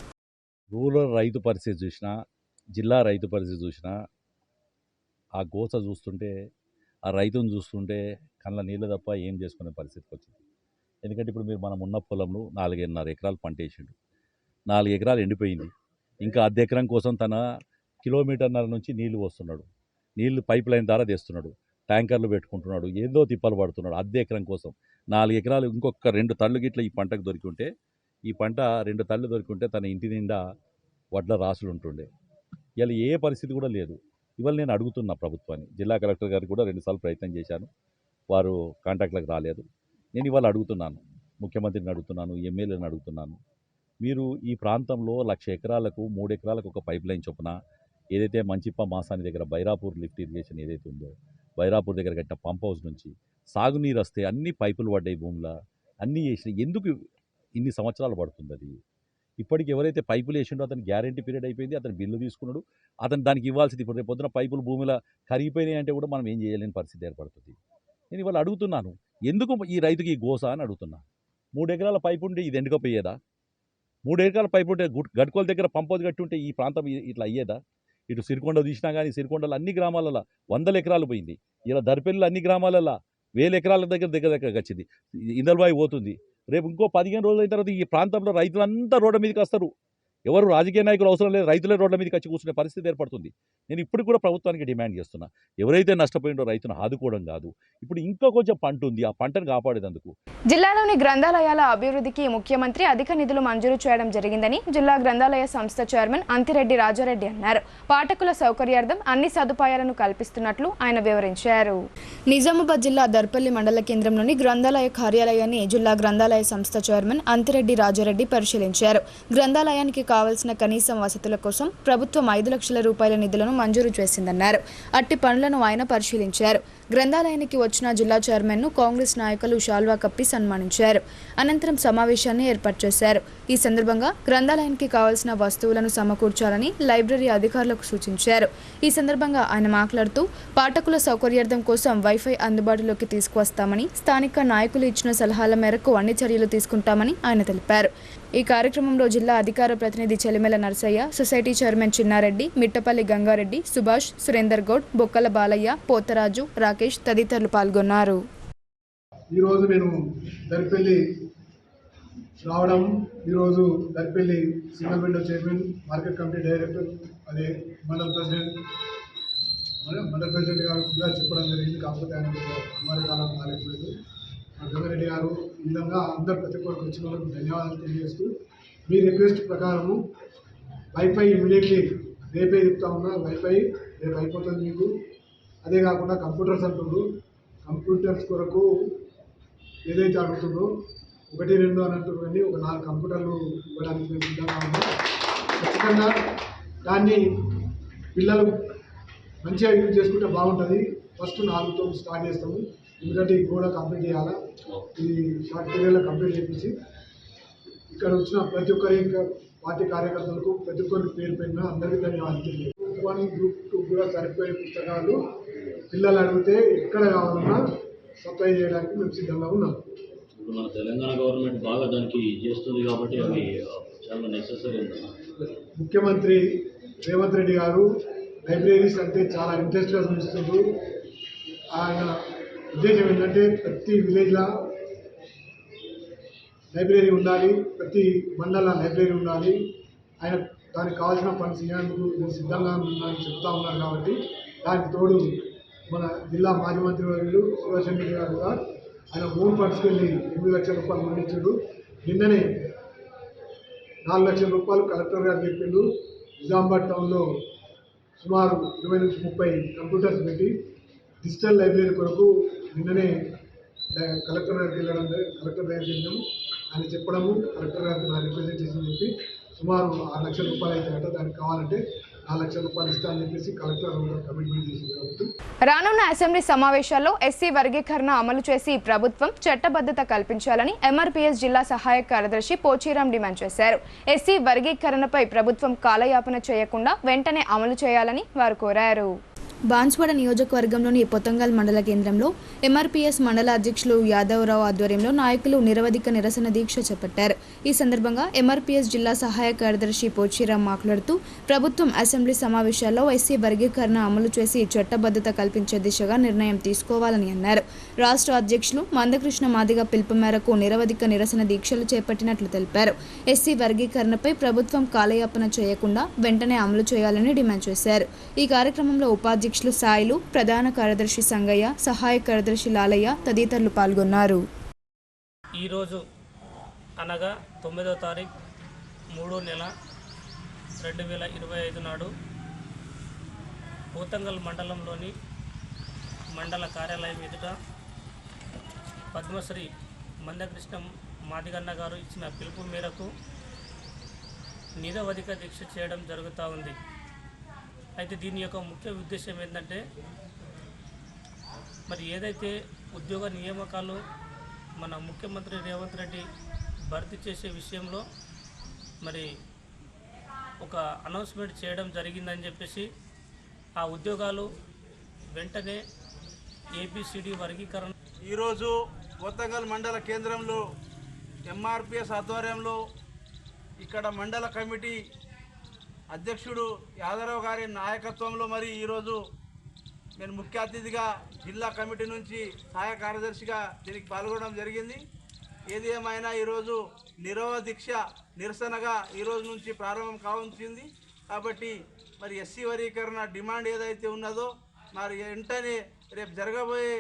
రూరల్ రైతు పరిస్థితి చూసినా, జిల్లా రైతు పరిస్థితి చూసినా, ఆ గోస చూస్తుంటే, ఆ రైతును చూస్తుంటే కళ్ళ నీళ్ళు తప్ప ఏం చేసుకునే పరిస్థితికి వచ్చింది. ఎందుకంటే ఇప్పుడు మనం ఉన్న పొలంలో 4.5 ఎకరాలు పంట వేసిండు, 4 ఎకరాలు ఎండిపోయింది. ఇంకా అర్ధ ఎకరం కోసం తన కిలోమీటర్న్నర నుంచి నీళ్లు వస్తున్నాడు, నీళ్లు పైప్ లైన్ ద్వారా తెస్తున్నాడు, ట్యాంకర్లు పెట్టుకుంటున్నాడు, ఏదో తిప్పలు పడుతున్నాడు అర్ధ ఎకరం కోసం. 4 ఎకరాలు ఇంకొక 2 తళ్ళు గిట్ల ఈ పంటకు దొరికి ఉంటే, ఈ పంట 2 తళ్ళు దొరికి ఉంటే తన ఇంటి నిండా వడ్ల రాసులు ఉంటుండే. ఇలా ఏ పరిస్థితి కూడా లేదు. ఇవాళ నేను అడుగుతున్నా ప్రభుత్వాన్ని, జిల్లా కలెక్టర్ గారికి కూడా 2 సార్లు ప్రయత్నం చేశాను, వారు కాంటాక్ట్లకు రాలేదు. నేను ఇవాళ అడుగుతున్నాను, ముఖ్యమంత్రిని అడుగుతున్నాను, ఎమ్మెల్యేని అడుగుతున్నాను, మీరు ఈ ప్రాంతంలో 1,00,000 ఎకరాలకు 3 ఎకరాలకు ఒక పైప్ లైన్ చొప్పున ఏదైతే మంచిప్ప మాసాని దగ్గర బైరాపూర్ లిఫ్ట్ ఇరిగేషన్ ఏదైతే ఉందో, బైరాపూర్ దగ్గర కట్టిన పంప్ హౌస్ నుంచి సాగునీరు వస్తే అన్ని పైపులు పడ్డాయి భూమిలో, అన్నీ వేసినాయి. ఎందుకు ఇన్ని సంవత్సరాలు పడుతుంది? అది ఇప్పటికి ఎవరైతే పైపులు వేసిండో అతను గ్యారంటీ పీరియడ్ అయిపోయింది, అతను బిల్లు తీసుకున్నాడు, అతను దానికి ఇవ్వాల్సింది. ఇప్పుడు రేపు పొద్దున పైపులు భూమిలో కరిగిపోయినాయి అంటే కూడా మనం ఏం చేయలేని పరిస్థితి ఏర్పడుతుంది. నేను ఇవాళ అడుగుతున్నాను, ఎందుకు ఈ రైతుకి ఈ గోస అని అడుగుతున్నా. 3 ఎకరాల పైపు ఉంటే ఇది ఎండుకపోయేదా? 3 ఎకరాల పైపు ఉంటే గడ్కోల దగ్గర పంప్ హౌస్ కట్టి ఉంటే ఈ ప్రాంతం ఇట్లా అయ్యేదా? ఇటు సిరికొండ తీసినా కానీ సిరికొండలో అన్ని గ్రామాలలో 100 ఎకరాలు పోయింది. ఇలా దర్పల్లిలో అన్ని గ్రామాలలో 1000 ఎకరాల దగ్గర వచ్చింది. ఇందల్బాయి పోతుంది. రేపు ఇంకో 15 రోజుల అయిన తర్వాత ఈ ప్రాంతంలో రైతులంతా రోడ్డు మీదకి వస్తారు. ఎవరు రాజకీయ నాయకులు అవసరం లేదు, రైతులే రోడ్ల మీదకి వచ్చి కూర్చునే పరిస్థితి ఏర్పడుతుంది. నేను ఇప్పుడు కూడా ప్రభుత్వానికి డిమాండ్ చేస్తున్నా, ఎవరైతే నష్టపోయిండో రైతును ఆదుకోవడం కాదు, ఇప్పుడు ఇంకా కొంచెం పంట ఉంది, ఆ పంటను కాపాడేందుకు. జిల్లాలోని గ్రంథాలయాల అభివృద్ధికి ముఖ్యమంత్రి అధిక నిధులు మంజూరు చేయడం జరిగిందని జిల్లా గ్రంథాలయ సంస్థ చైర్మన్ అంతిరెడ్డి రాజారెడ్డి అన్నారు. పాఠకుల సౌకర్యార్థం అన్ని సదుపాయాలను కల్పిస్తున్నట్లు ఆయన వివరించారు. నిజామాబాద్ జిల్లా దర్పల్లి మండల కేంద్రంలోని గ్రంథాలయ కార్యాలయాన్ని జిల్లా గ్రంథాలయ సంస్థ చైర్మన్ అంతిరెడ్డి రాజారెడ్డి పరిశీలించారు. గ్రంథాలయానికి కావాల్సిన కనీసం వసతుల కోసం ప్రభుత్వం 5 లక్షల రూపాయల నిధులను మంజూరు చేసిందన్నారు. అట్టి పనులను ఆయన పరిశీలించారు. గ్రంథాలయానికి వచ్చిన జిల్లా చైర్మన్ను కాంగ్రెస్ నాయకులు షాల్వా కప్పి సన్మానించారు. అనంతరం సమావేశాన్ని ఏర్పాటు చేశారు. ఈ సందర్భంగా గ్రంథాలయానికి కావాల్సిన వస్తువులను సమకూర్చాలని లైబ్రరీ అధికారులకు సూచించారు. ఈ సందర్భంగా ఆయన మాట్లాడుతూ పాఠకుల సౌకర్యార్థం కోసం వైఫై అందుబాటులోకి తీసుకువస్తామని, స్థానిక నాయకులు ఇచ్చిన సలహాల మేరకు అన్ని చర్యలు తీసుకుంటామని ఆయన తెలిపారు. ఈ కార్యక్రమంలో జిల్లా అధికార ప్రతినిధి చెలిమెల నర్సయ్య, సొసైటీ చైర్మన్ చిన్నారెడ్డి, మిట్టపల్లి గంగారెడ్డి, సుభాష్, సురేందర్ గౌడ్, బొక్కల బాలయ్య, పోతరాజు, రాకేష్ తదితరులు పాల్గొన్నారు. ఈరోజు నేను దర్పల్లి రావడం, ఈరోజు Darpalli single window chairman, market committee director, అదే మండల ప్రెసిడెంట్ గారు కూడా చెప్పడం జరిగింది. కాకపోతే ఆయన కుమారి కాలం రాలేకపోలేదు. గంగారెడ్డి గారు ఈ విధంగా అందరు ప్రతి ఒక్కరికి వచ్చిన వాళ్ళకు ధన్యవాదాలు తెలియజేస్తూ, మీ రిక్వెస్ట్ ప్రకారము వైఫై ఇమీడియట్లీ రేపే చెప్తా ఉన్నా, వైఫై రేపు అయిపోతుంది మీకు. అదే కాకుండా కంప్యూటర్స్ అంటుండ్రు, కంప్యూటర్స్ కొరకు ఏదైతే అడుగుతుందో 1, 2 అని అంటున్నారు, కానీ ఒక 4 కంప్యూటర్లు ఇవ్వడానికి మేము సిద్ధంగా ఉన్నాం. ఖచ్చితంగా దాన్ని పిల్లలు మంచిగా యూజ్ చేసుకుంటే బాగుంటుంది. ఫస్ట్ 4తో స్టార్ట్ చేస్తాము, ఎందుకంటే ఇది కూడా కంప్లీట్ చేయాలా. ఇది షార్ట్ పీరియడ్లో కంప్లీట్ చేయించి ఇక్కడ వచ్చిన ప్రతి ఒక్కరి పార్టీ కార్యకర్తలకు ప్రతి ఒక్కరికి పేరు పెట్టిన అందరికీ ధన్యవాదాలు తెలియదు. Group 1, Group 2 కూడా సరిపోయే పుస్తకాలు పిల్లలు అడిగితే ఎక్కడ కావాలన్నా సప్లై చేయడానికి మేము సిద్ధంగా ఉన్నాం. మన తెలంగాణ గవర్నమెంట్ బాగా దానికి చేస్తుంది కాబట్టి అవి చాలా నెసెసరీ ఉంది. ముఖ్యమంత్రి రేవంత్ రెడ్డి గారు లైబ్రరీస్ అంటే చాలా ఇంట్రెస్ట్గా చూపిస్తుండ్రు. ఆయన ఉద్దేశం ఏంటంటే ప్రతి విలేజ్లో లైబ్రరీ ఉండాలి, ప్రతి మండల లైబ్రరీ ఉండాలి. ఆయన దానికి కావాల్సిన ఫండ్స్ ఇవ్వడానికి నేను సిద్ధంగా ఉన్నానని చెప్తా ఉన్నారు. కాబట్టి దానికి తోడు మన జిల్లా మాజీ మంత్రి వర్యులు సుభాష్ రెడ్డి గారు కూడా ఆయన ఓన్ ఫండ్స్కి వెళ్ళి 8 లక్షల రూపాయలు మండించారు. నిన్ననే 4 లక్షల రూపాయలు కలెక్టర్ గారు చెప్పిండు. నిజామాబాద్ టౌన్లో సుమారు 20 నుంచి 30 కంప్యూటర్స్ పెట్టి డిజిటల్ లైబ్రరీ కొరకు నిన్ననే కలెక్టర్ గారికి కలెక్టర్ దగ్గరికి వెళ్ళాము. ఆయన చెప్పడము, కలెక్టర్ గారికి నా రిప్రజెంటేషన్ చెప్పి సుమారు 6 లక్షల రూపాయలు అయితే దానికి కావాలంటే 4 లక్షల రూపాయలు ఇస్తానని చెప్పేసి కలెక్టర్ కమిట్మెంట్ చేసింది. కాబట్టి రానున్న అసెంబ్లీ సమావేశాల్లో ఎస్సీ వర్గీకరణ అమలు చేసి ప్రభుత్వం చట్టబద్ధత కల్పించాలని ఎంఆర్పీఎస్ జిల్లా సహాయ కార్యదర్శి పోచీరాం డిమాండ్ చేశారు. ఎస్సీ వర్గీకరణపై ప్రభుత్వం కాలయాపన చేయకుండా వెంటనే అమలు చేయాలని వారు కోరారు. బాన్స్వాడ నియోజకవర్గంలోని పొతంగల్ మండల కేంద్రంలో ఎంఆర్పీఎస్ మండల అధ్యక్షులు యాదవరావు ఆధ్వర్యంలో నాయకులు నిరవధిక నిరసన దీక్ష చేపట్టారు. ఈ సందర్భంగా ఎంఆర్పీఎస్ జిల్లా సహాయ కార్యదర్శి పోచీరాం మాట్లాడుతూ ప్రభుత్వం అసెంబ్లీ సమావేశాల్లో ఎస్సీ వర్గీకరణ అమలు చేసి చట్టబద్ధత కల్పించే దిశగా నిర్ణయం తీసుకోవాలని అన్నారు. రాష్ట్ర అధ్యక్షులు మందకృష్ణ మాదిగ పిలుపు మేరకు నిరవధిక నిరసన దీక్షలు చేపట్టినట్లు తెలిపారు. ఎస్సీ వర్గీకరణపై ప్రభుత్వం కాలయాపన చేయకుండా వెంటనే అమలు చేయాలని డిమాండ్ చేశారు. ఈ కార్యక్రమంలో ఉపాధ్యక్షులు సాయిలు, ప్రధాన కార్యదర్శి సంగయ్య, సహాయ కార్యదర్శి లాలయ్య తదితరులు పాల్గొన్నారు. ఈరోజు అనగా 9వ తారీఖు 3వ నెల 2025 నాడు పోతంగల్ మండలంలోని మండల కార్యాలయం ఎదుట పద్మశ్రీ మందకృష్ణ మాదిగన్న గారు ఇచ్చిన పిలుపు మేరకు నిరవధిక దీక్ష చేయడం జరుగుతూ ఉంది. అయితే దీని యొక్క ముఖ్య ఉద్దేశం ఏంటంటే, మరి ఏదైతే ఉద్యోగ నియామకాలు మన ముఖ్యమంత్రి రేవంత్ రెడ్డి భర్తీ చేసే విషయంలో మరి ఒక అనౌన్స్మెంట్ చేయడం జరిగిందని చెప్పేసి ఆ ఉద్యోగాలు వెంటనే ఏబిసిడి వర్గీకరణ ఈరోజు కొత్తగల్ మండల కేంద్రంలో ఎంఆర్పిఎస్ ఆధ్వర్యంలో ఇక్కడ మండల కమిటీ అధ్యక్షుడు యాదరావు గారి నాయకత్వంలో మరి ఈరోజు నేను ముఖ్య అతిథిగా జిల్లా కమిటీ నుంచి సహాయ కార్యదర్శిగా దీనికి పాల్గొనడం జరిగింది. ఏది ఏమైనా ఈరోజు నిరవదీక్ష నిరసనగా ఈరోజు నుంచి ప్రారంభం కావాల్సింది. కాబట్టి మరి ఎస్సీ వర్గీకరణ డిమాండ్ ఏదైతే ఉన్నదో మరి వెంటనే రేపు జరగబోయే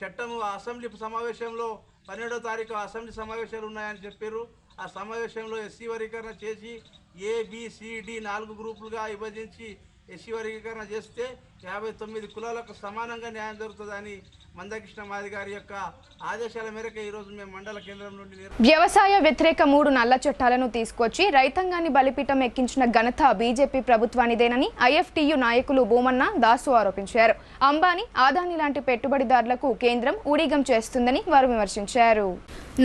చట్టము అసెంబ్లీ సమావేశంలో 12వ తారీఖు అసెంబ్లీ సమావేశాలు ఉన్నాయని చెప్పారు. ఆ సమావేశంలో ఎస్సీ వర్గీకరణ చేసి ABCD 4 గ్రూపులుగా విభజించి ఎస్సీ వర్గీకరణ చేస్తే 59 కులాలకు సమానంగా న్యాయం జరుగుతుందని మందకృష్ణ మాది గారి యొక్క ఆదేశాల మేరకు ఈరోజు మేము మండల కేంద్రం నుండి వ్యవసాయ వ్యతిరేక 3 నల్ల చట్టాలను తీసుకొచ్చి రైతాంగాన్ని బలిపీఠం ఎక్కించిన ఘనత బీజేపీ ప్రభుత్వానిదేనని IFTU నాయకులు భూమన్న దాసు ఆరోపించారు. అంబానీ, అదానీ లాంటి పెట్టుబడిదారులకు కేంద్రం ఊడిగం చేస్తుందని వారు విమర్శించారు.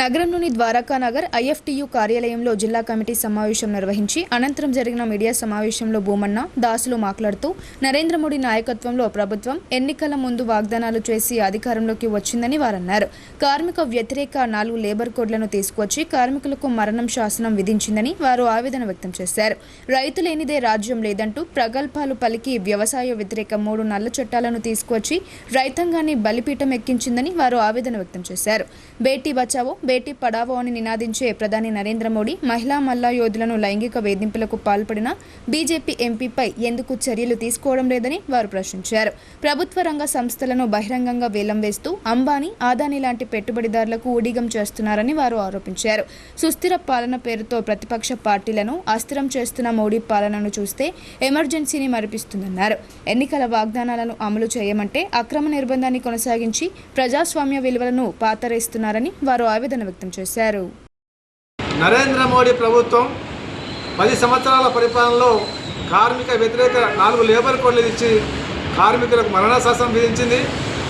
నగరంలోని ద్వారకా నగర్ IFTU కార్యాలయంలో జిల్లా కమిటీ సమావేశం నిర్వహించి అనంతరం జరిగిన మీడియా సమావేశంలో భూమన్న దాసులు మాట్లాడుతూ నరేంద్ర మోడీ నాయకత్వంలో ప్రభుత్వం ఎన్నికల ముందు వాగ్దానాలు చేసి అధికారంలోకి వచ్చిందని వారన్నారు. కార్మిక వ్యతిరేక 4 లేబర్ కోడ్లను తీసుకొచ్చి కార్మికులకు మరణం శాసనం విధించిందని వారు ఆవేదన వ్యక్తం చేశారు. రైతు లేనిదే రాజ్యం లేదంటూ ప్రగల్భాలు పలికి వ్యవసాయ వ్యతిరేక 3 నల్ల చట్టాలను తీసుకొచ్చి రైతాంగాన్ని బలిపీఠం ఎక్కించిందని వారు ఆవేదన వ్యక్తం చేశారు. బేటీ బచావో బేటీ పడావో అని నినాదించే ప్రధాని నరేంద్ర మోడీ మహిళా మల్లా యోధులను లైంగిక వేధింపులకు పాల్పడిన బీజేపీ ఎంపీపై ఎందుకు చర్యలు తీసుకోవడం లేదని వారు ప్రశ్నించారు. ప్రభుత్వ రంగ సంస్థలను బహిరంగంగా వేలం వేస్తూ అంబానీ, అదానీ లాంటి పెట్టుబడిదారులకు ఊడిగం చేస్తున్నారని వారు ఆరోపించారు. సుస్థిర పాలన పేరుతో ప్రతిపక్ష పార్టీలను అస్థిరం చేస్తున్న మోడీ పాలనను చూస్తే ఎమర్జెన్సీని మరిపిస్తుందన్నారు. ఎన్నికల వాగ్దానాలను అమలు చేయమంటే అక్రమ నిర్బంధాన్ని కొనసాగించి ప్రజాస్వామ్య విలువలను పాతరేస్తున్నారని వారు ఆవేదన వ్యక్తం చేశారు. నరేంద్ర మోడీ ప్రభుత్వం 10 సంవత్సరాల పరిపాలనలో కార్మిక వ్యతిరేక 4 లేబర్ కోడ్లు ఇచ్చి కార్మికులకు మరణశాసనం విధించింది.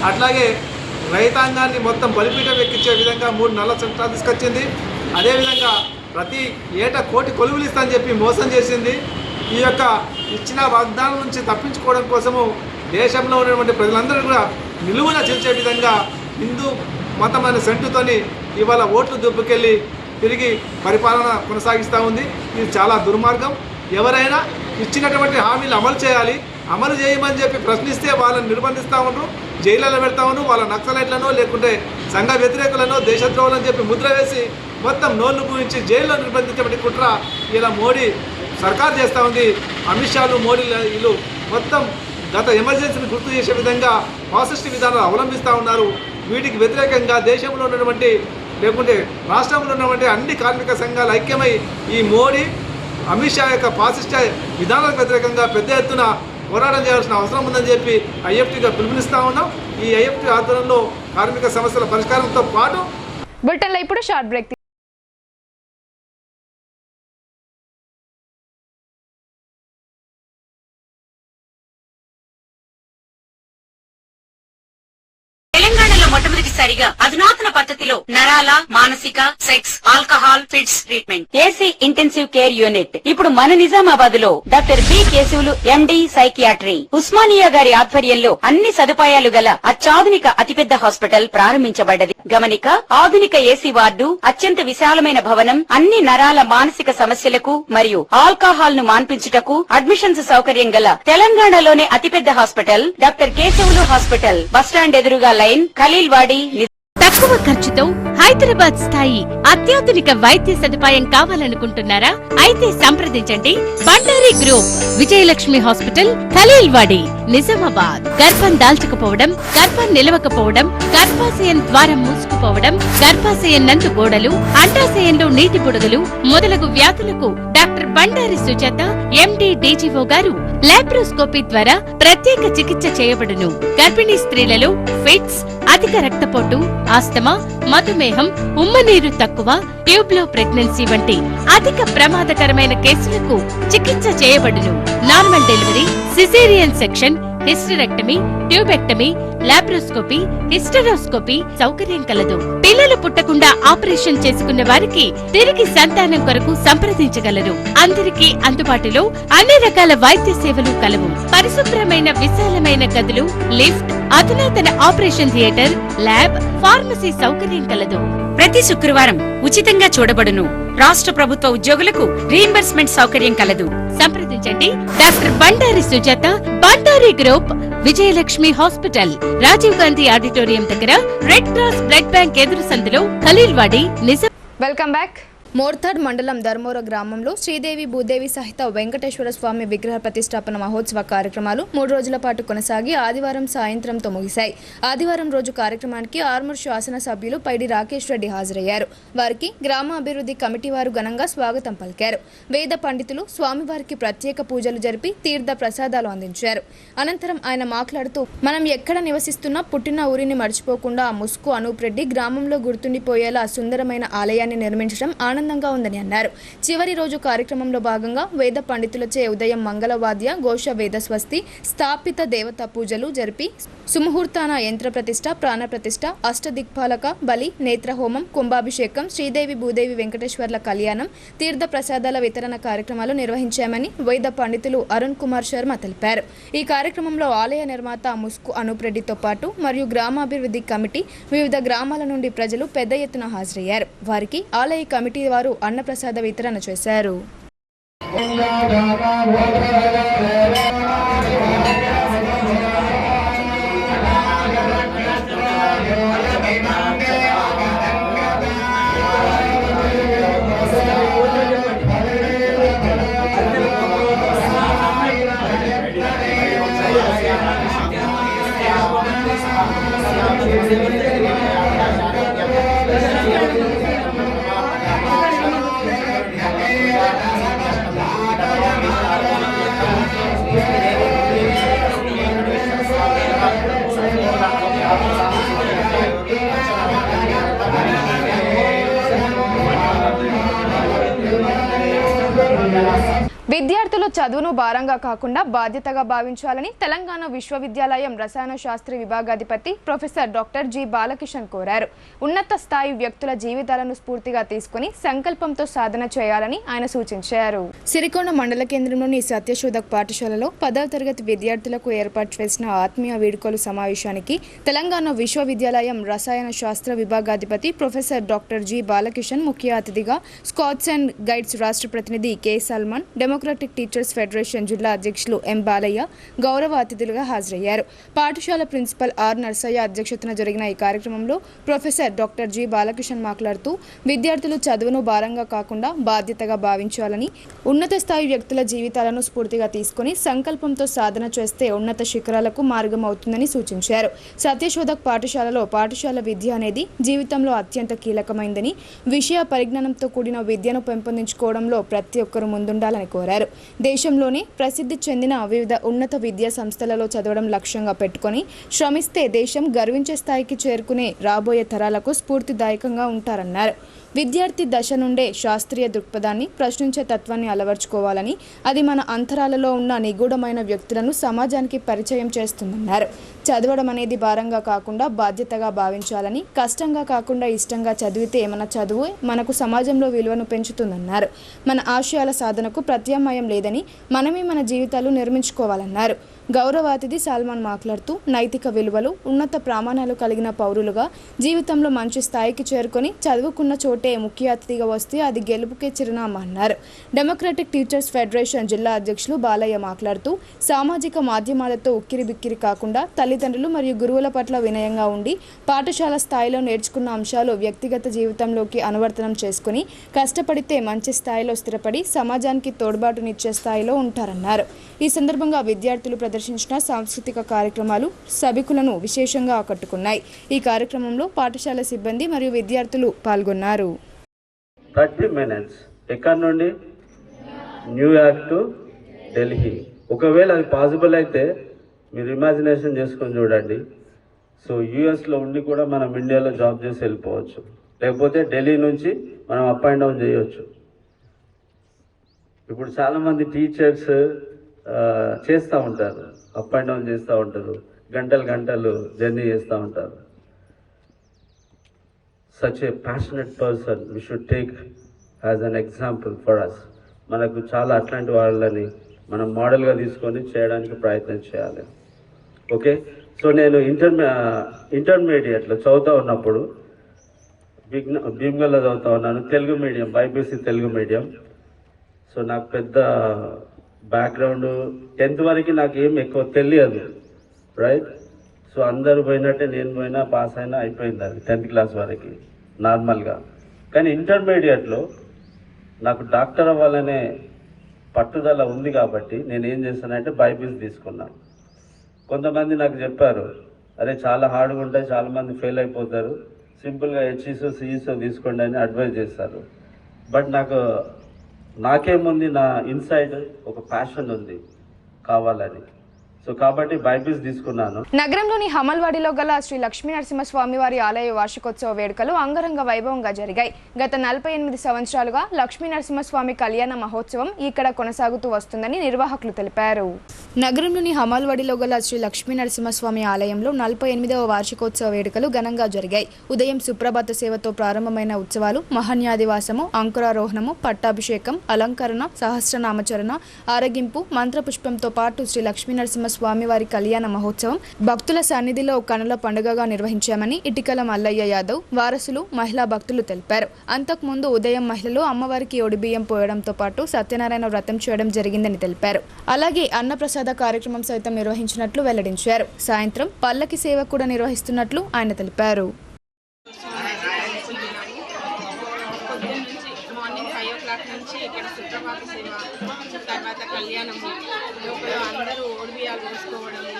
అట్లాగే రైతాంగాన్ని మొత్తం బలిపీఠం ఎక్కించే విధంగా 3 నల్ల చట్టాలు తీసుకొచ్చింది. అదేవిధంగా ప్రతి ఏటా 1 కోటి కొలువులు ఇస్తా అని చెప్పి మోసం చేసింది. ఈ యొక్క ఇచ్చిన వాగ్దానం నుంచి తప్పించుకోవడం కోసము దేశంలో ఉన్నటువంటి ప్రజలందరూ కూడా నిలువున చేసే విధంగా హిందూ మతం అనే సెంటుతోని ఇవాళ ఓట్లు దుబ్బుకెళ్ళి తిరిగి పరిపాలన కొనసాగిస్తూ ఉంది. ఇది చాలా దుర్మార్గం. ఎవరైనా ఇచ్చినటువంటి హామీలు అమలు చేయాలి. అమలు చేయమని చెప్పి ప్రశ్నిస్తే వాళ్ళని నిర్బంధిస్తూ ఉండరు, జైళ్ళలో పెడతా ఉండరు. వాళ్ళ నక్సలైట్లనో లేకుంటే సంఘ వ్యతిరేకులనో దేశద్రోహులని చెప్పి ముద్ర వేసి మొత్తం నోళ్లు పూయించి జైల్లో నిర్బంధించబడి కుట్ర ఇలా మోడీ సర్కార్ చేస్తూ ఉంది. అమిత్ షాలు మోడీ వీళ్ళు మొత్తం గత ఎమర్జెన్సీని గుర్తు చేసే విధంగా ఫాసిస్ట్ విధానాలు అవలంబిస్తూ ఉన్నారు. వీటికి వ్యతిరేకంగా దేశంలో ఉన్నటువంటి లేకుంటే రాష్ట్రంలో ఉన్నటువంటి అన్ని కార్మిక సంఘాలు ఐక్యమై ఈ మోడీ, అమిత్ షా యొక్క ఫాసిస్ట్ విధానాలకు వ్యతిరేకంగా పెద్ద ఎత్తున పోరాటం చేయాల్సిన అవసరం ఉందని చెప్పి IFTగా పిలుపునిస్తూ ఉన్నాం. ఈ IFT ఆధ్వర్యంలో కార్మిక సమస్యల పరిష్కారంతో పాటు బులెటిన్లో ఇప్పుడు షార్ట్ బ్రేక్. తెలంగాణలో మొట్టమొదటిసారిగా అధునాతన పద్ధతిలో నరాల, మానసిక, sex, alcohol, fits treatment, AC intensive care unit ఇప్పుడు మన నిజామాబాద్ లో doctor B Keshavulu MD psychiatry, Osmania గారి ఆధ్వర్యంలో అన్ని సదుపాయాలు గల అత్యాధునిక అతిపెద్ద హాస్పిటల్ ప్రారంభించబడ్డది. గమనిక, ఆధునిక ఏసీ వార్డు, అత్యంత విశాలమైన భవనం, అన్ని నరాల మానసిక సమస్యలకు మరియు ఆల్కహాల్ ను మాన్పించుటకు అడ్మిషన్స్ సౌకర్యం గల తెలంగాణలోనే అతిపెద్ద hospital doctor Keshavulu hospital, bus stand ఎదురుగా లైన్, ఖలీల్వాడి. తక్కువ ఖర్చుతో హైదరాబాద్ స్థాయి అత్యాధునిక వైద్య సదుపాయం కావాలనుకుంటున్నారా? అయితే సంప్రదించండి బండారి గ్రూప్, విజయలక్ష్మి హాస్పిటల్, ఖలీల్వాడి, నిజామాబాద్. గర్భం దాల్చకపోవడం, గర్భం నిలవకపోవడం, గర్భాశయం ద్వారం మూసుకుపోవడం, గర్భాశయం నందు గోడలు, అండాశయంలో నీటి బుడగలు మొదలగు వ్యాధులకు doctor Bandari Sujatha MD DGO గారు లాప్రోస్కోపీ ద్వారా ప్రత్యేక చికిత్స చేయబడును. గర్భిణీ స్త్రీలలో ఫిట్స్, అధిక రక్తపోటు, ఆస్తమా, మధుమేహం, ఉమ్మనీరు తక్కువ, ట్యూబ్లో ప్రెగ్నెన్సీ వంటి అధిక ప్రమాదకరమైన కేసులకు చికిత్స చేయబడును. Normal delivery, caesarean section, hysterectomy, tubectomy, laparoscopy, hysteroscopy సౌకర్యం కలదు. పిల్లలు పుట్టకుండా ఆపరేషన్ చేసుకున్న వారికి తిరిగి సంతానం కొరకు సంప్రదించగలరు. అందరికీ అందుబాటులో అన్ని రకాల వైద్య సేవలు కలవు. పరిశుభ్రమైన విశాలమైన గదులు, లిఫ్ట్, అధునాతన ఆపరేషన్ థియేటర్, ల్యాబ్, ఫార్మసీ సౌకర్యం కలదు. ప్రతి శుక్రవారం ఉచితంగా చూడబడును. రాష్ట్ర ప్రభుత్వ ఉద్యోగులకు రీయింబర్స్మెంట్ సౌకర్యం కలదు. సంప్రదించండి సంప్రదించండి doctor Bandari Sujatha, Bandari group, Vijayalakshmi hospital, Rajiv Gandhi auditorium దగ్గర, రెడ్ క్రాస్ బ్లడ్ బ్యాంక్ ఎదురు సందులో, ఖలీల్వాడి, నిజాం. Welcome back. మోర్తాడ్ మండలం ధర్మోర గ్రామంలో శ్రీదేవి భూదేవి సహిత వెంకటేశ్వర స్వామి విగ్రహ ప్రతిష్టాపన మహోత్సవ కార్యక్రమాలు 3 రోజుల పాటు కొనసాగి ఆదివారం సాయంత్రంతో ముగిశాయి. ఆదివారం రోజు కార్యక్రమానికి ఆర్మూర్ శాసనసభ్యులు పైడి రాకేష్ రెడ్డి హాజరయ్యారు. వారికి గ్రామ అభివృద్ధి కమిటీ వారు ఘనంగా స్వాగతం పలికారు. వేద పండితులు స్వామివారికి ప్రత్యేక పూజలు జరిపి తీర్థ ప్రసాదాలు అందించారు. అనంతరం ఆయన మాట్లాడుతూ, మనం ఎక్కడ నివసిస్తున్నా పుట్టిన ఊరిని మర్చిపోకుండా ముస్కు అనూప్ రెడ్డి గ్రామంలో గుర్తుండిపోయేలా సుందరమైన ఆలయాన్ని నిర్మించడం ఆనందంగా ఉందని అన్నారు. చివరి రోజు కార్యక్రమంలో భాగంగా వేద పండితులచే ఉదయం మంగళవాద్య ఘోష వేద స్వస్తి స్థాపిత దేవతా పూజలు జరిపి సుముహూర్తాన యంత్ర ప్రతిష్ట, ప్రాణ ప్రతిష్ట, అష్టదిక్పాలక బలి, నేత్రహోమం, కుంభాభిషేకం, శ్రీదేవి భూదేవి వెంకటేశ్వర్ల కళ్యాణం, తీర్థ ప్రసాదాల వితరణ కార్యక్రమాలు నిర్వహించామని వేద పండితులు అరుణ్ కుమార్ శర్మ తెలిపారు. ఈ కార్యక్రమంలో ఆలయ నిర్మాత ముస్కు అనూప్ రెడ్డితో పాటు మరియు గ్రామాభివృద్ధి కమిటీ, వివిధ గ్రామాల నుండి ప్రజలు పెద్ద ఎత్తున హాజరయ్యారు. వారికి ఆలయ కమిటీ వారు అన్నప్రసాద వితరణ చేశారు. విద్యార్థులు చదువును భారంగా కాకుండా బాధ్యతగా భావించాలని తెలంగాణ విశ్వవిద్యాలయం రసాయన శాస్త్ర విభాగాధిపతి ప్రొఫెసర్ డాక్టర్ జి బాలకిషన్ కోరారు. ఉన్నత స్థాయి వ్యక్తుల జీవితాలను స్ఫూర్తిగా తీసుకుని సంకల్పంతో సాధన చేయాలని ఆయన సూచించారు. సిరికొండ మండల కేంద్రంలోని సత్యశోధక్ పాఠశాలలో 10వ తరగతి విద్యార్థులకు ఏర్పాటు చేసిన ఆత్మీయ వీడ్కోలు సమావేశానికి తెలంగాణ విశ్వవిద్యాలయం రసాయన శాస్త్ర విభాగాధిపతి ప్రొఫెసర్ డాక్టర్ జి బాలకిషన్ ముఖ్య అతిథిగా, స్కౌట్స్ అండ్ గైడ్స్ రాష్ట్ర ప్రతినిధి K Salman, democratic teachers federation జిల్లా అధ్యక్షులు ఎం బాలయ్య గౌరవ అతిథులుగా హాజరయ్యారు. పాఠశాల ప్రిన్సిపల్ ఆర్ నర్సయ్య అధ్యక్షతన జరిగిన ఈ కార్యక్రమంలో ప్రొఫెసర్ డాక్టర్ జి బాలకిషన్ మాట్లాడుతూ, విద్యార్థులు చదువును భారంగా కాకుండా బాధ్యతగా భావించాలని, ఉన్నత స్థాయి వ్యక్తుల జీవితాలను స్ఫూర్తిగా తీసుకుని సంకల్పంతో సాధన చేస్తే ఉన్నత శిఖరాలకు మార్గం అవుతుందని సూచించారు. సత్యశోధక్ పాఠశాలలో పాఠశాల విద్య అనేది జీవితంలో అత్యంత కీలకమైందని, విషయ పరిజ్ఞానంతో కూడిన విద్యను పెంపొందించుకోవడంలో ప్రతి ఒక్కరూ ముందుండాలని కోరారు. దేశంలోనే ప్రసిద్ధి చెందిన వివిధ ఉన్నత విద్యా సంస్థలలో చదవడం లక్ష్యంగా పెట్టుకుని శ్రమిస్తే దేశం గర్వించే స్థాయికి చేరుకునే రాబోయే తరాలకు స్ఫూర్తిదాయకంగా ఉంటారన్నారు. విద్యార్థి దశ నుండే శాస్త్రీయ దృక్పథాన్ని, ప్రశ్నించే తత్వాన్ని అలవర్చుకోవాలని, అది మన అంతరాలలో ఉన్న నిగూఢమైన వ్యక్తులను సమాజానికి పరిచయం చేస్తుందన్నారు. చదవడం అనేది భారంగా కాకుండా బాధ్యతగా భావించాలని, కష్టంగా కాకుండా ఇష్టంగా చదివితే మన చదువు మనకు సమాజంలో విలువను పెంచుతుందన్నారు. మన ఆశయాల సాధనకు ప్రత్యామ్నాయం లేదని, మనమే మన జీవితాలు నిర్మించుకోవాలన్నారు. గౌరవ అతిథి సల్మాన్ మాట్లాడుతూ, నైతిక విలువలు, ఉన్నత ప్రమాణాలు కలిగిన పౌరులుగా జీవితంలో మంచి స్థాయికి చేరుకొని చదువుకున్న చోటే ముఖ్య అతిథిగా వస్తే అది గెలుపుకే చిరునామా అన్నారు. డెమోక్రటిక్ టీచర్స్ ఫెడరేషన్ జిల్లా అధ్యక్షులు బాలయ్య మాట్లాడుతూ, సామాజిక మాధ్యమాలతో ఉక్కిరి బిక్కిరి కాకుండా తల్లిదండ్రులు మరియు గురువుల పట్ల వినయంగా ఉండి పాఠశాల స్థాయిలో నేర్చుకున్న అంశాలు వ్యక్తిగత జీవితంలోకి అనువర్తనం చేసుకుని కష్టపడితే మంచి స్థాయిలో స్థిరపడి సమాజానికి తోడ్బాటునిచ్చే స్థాయిలో ఉంటారన్నారు. ఈ సందర్భంగా విద్యార్థులు ప్రదర్శించిన సాంస్కృతిక కార్యక్రమాలు సభికులను విశేషంగా ఆకట్టుకున్నాయి. ఈ కార్యక్రమంలో పాఠశాల సిబ్బంది మరియు విద్యార్థులు పాల్గొన్నారు. 30 minutes ఎక్కడి నుండి న్యూయార్క్ టు ఢిల్లీ. ఒకవేళ అది పాసిబుల్ అయితే మీరు ఇమాజినేషన్ చేసుకొని చూడండి. సో యూఎస్లో ఉండి కూడా మనం ఇండియాలో జాబ్ చేసి వెళ్ళిపోవచ్చు, లేకపోతే ఢిల్లీ నుంచి మనం అప్ అండ్ డౌన్ చేయవచ్చు. ఇప్పుడు చాలామంది టీచర్స్ చేస్తూ ఉంటారు, అప్ అండ్ డౌన్ చేస్తూ ఉంటారు, గంటలు జర్నీ చేస్తూ ఉంటారు. Such a passionate person we should take as an example for us. మనకు చాలా అట్లాంటి వాళ్ళని మనం మోడల్గా తీసుకొని చేయడానికి ప్రయత్నం చేయాలి. ఓకే, సో నేను ఇంటర్మీడియట్లో చదువుతూ ఉన్నప్పుడు భీమ్గల్లో చదువుతూ ఉన్నాను, Telugu medium, BiPC Telugu medium. So నాకు పెద్ద బ్యాక్గ్రౌండ్ 10th వరకు నాకు ఏం ఎక్కువ తెలియదు, రైట్. సో అందరూ పోయినట్టే నేను పోయినా, పాస్ అయినా అయిపోయింది అది 10th క్లాస్ వరకు నార్మల్గా. కానీ ఇంటర్మీడియట్లో నాకు డాక్టర్ అవ్వాలనే పట్టుదల ఉంది కాబట్టి నేను ఏం చేశానంటే బైపీసీ తీసుకున్నాను. కొంతమంది నాకు చెప్పారు, అరే చాలా హార్డ్గా ఉంటాయి, చాలామంది ఫెయిల్ అయిపోతారు, సింపుల్గా హెచ్ఈసో సిఈసో తీసుకోండి అని అడ్వైజ్ చేస్తారు. బట్ నాకేముంది, నా ఇన్సైడ్ ఒక ప్యాషన్ ఉంది కావాలని. సో కాబట్టి బైపీసీ తీసుకున్నాను. నగరంలోని హమల్వాడిలో గల శ్రీ లక్ష్మీ నరసింహస్వామి వారి ఆలయ వార్షికోత్సవ వేడుకలు అంగరంగ వైభవంగా జరిగాయి. గత 48 సంవత్సరాలుగా లక్ష్మీ నరసింహస్వామి కళ్యాణ మహోత్సవం ఇక్కడ కొనసాగుతూ వస్తుందని నిర్వాహకులు తెలిపారు. నగరంలోని హమల్వాడిలో గల శ్రీ లక్ష్మీ నరసింహస్వామి ఆలయంలో 48వ వార్షికోత్సవ వేడుకలు ఘనంగా జరిగాయి. ఉదయం సుప్రభాత సేవతో ప్రారంభమైన ఉత్సవాలు మహాన్యాదివాసము, అంకురారోహణము, పట్టాభిషేకం, అలంకరణ, సహస్రనామచరణ, ఆరగింపు, మంత్రపుష్పంతో పాటు శ్రీ లక్ష్మీ నరసింహ స్వామివారి కళ్యాణ మహోత్సవం భక్తుల సన్నిధిలో కనుల పండుగగా నిర్వహించామని ఇటికల మల్లయ్య యాదవ్ వారసులు, మహిళా భక్తులు తెలిపారు. అంతకుముందు ఉదయం మహిళలు అమ్మవారికి ఒడిబియ్యం పోయడంతో పాటు సత్యనారాయణ వ్రతం చేయడం జరిగిందని తెలిపారు. అలాగే అన్నప్రసాద కార్యక్రమం సైతం నిర్వహించినట్లు వెల్లడించారు. సాయంత్రం పల్లకి సేవ కూడా నిర్వహిస్తున్నట్లు ఆయన తెలిపారు. మార్నింగ్ 5 o'clock నుంచి ఇక్కడ సుప్రభాత సేవ, తర్వాత కళ్యాణము, లోపల అందరూ ఓడిబియ్యాలు వేసుకోవడము,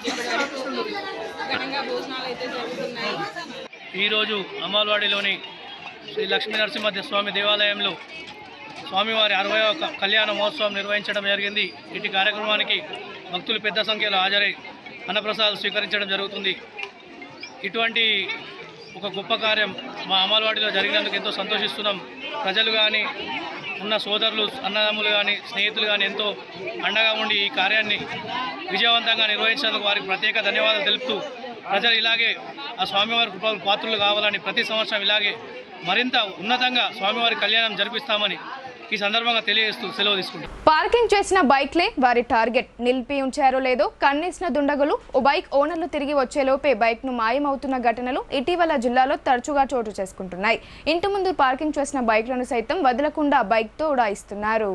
ఇప్పటి వరకు ఘనంగా భోజనాలు అయితే జరుగుతున్నాయి. ఈరోజు అమల్వాడిలోని శ్రీ లక్ష్మీ నరసింహ స్వామి దేవాలయంలో స్వామివారి 60వ కళ్యాణ మహోత్సవం నిర్వహించడం జరిగింది. ఇటు కార్యక్రమానికి భక్తులు పెద్ద సంఖ్యలో హాజరై అన్నప్రసాదాలు స్వీకరించడం జరుగుతుంది. ఇటువంటి ఒక గొప్ప కార్యం మా అమల్వాడిలో జరిగినందుకు ఎంతో సంతోషిస్తున్నాం. ప్రజలు కానీ, ఉన్న సోదరులు, అన్నదమ్ములు కానీ, స్నేహితులు కానీ ఎంతో అండగా ఉండి ఈ కార్యాన్ని విజయవంతంగా నిర్వహించినందుకు వారికి ప్రత్యేక ధన్యవాదాలు తెలుపుతూ, ప్రజలు ఇలాగే ఆ స్వామివారి కృపకు పాత్రులు కావాలని ప్రతి సంవత్సరం ఇలాగే మరింత ఉన్నతంగా స్వామివారి కళ్యాణం జరిపిస్తామని ఈ సందర్భంగా తెలియజేస్తూ సెలవు తీసుకుంటాం. పార్కింగ్ చేసిన బైక్లే వారి టార్గెట్. నిలిపి ఉంచారో లేదో కన్నేసిన దుండగులు ఓ బైక్ ఓనర్లు తిరిగి వచ్చేలోపే బైక్ను మాయమవుతున్న ఘటనలు ఇటీవల జిల్లాలో తరచుగా చోటు చేసుకుంటున్నాయి. ఇంటి ముందు పార్కింగ్ చేసిన బైక్లను సైతం వదలకుండా బైక్తో ఉడాయిస్తున్నారు.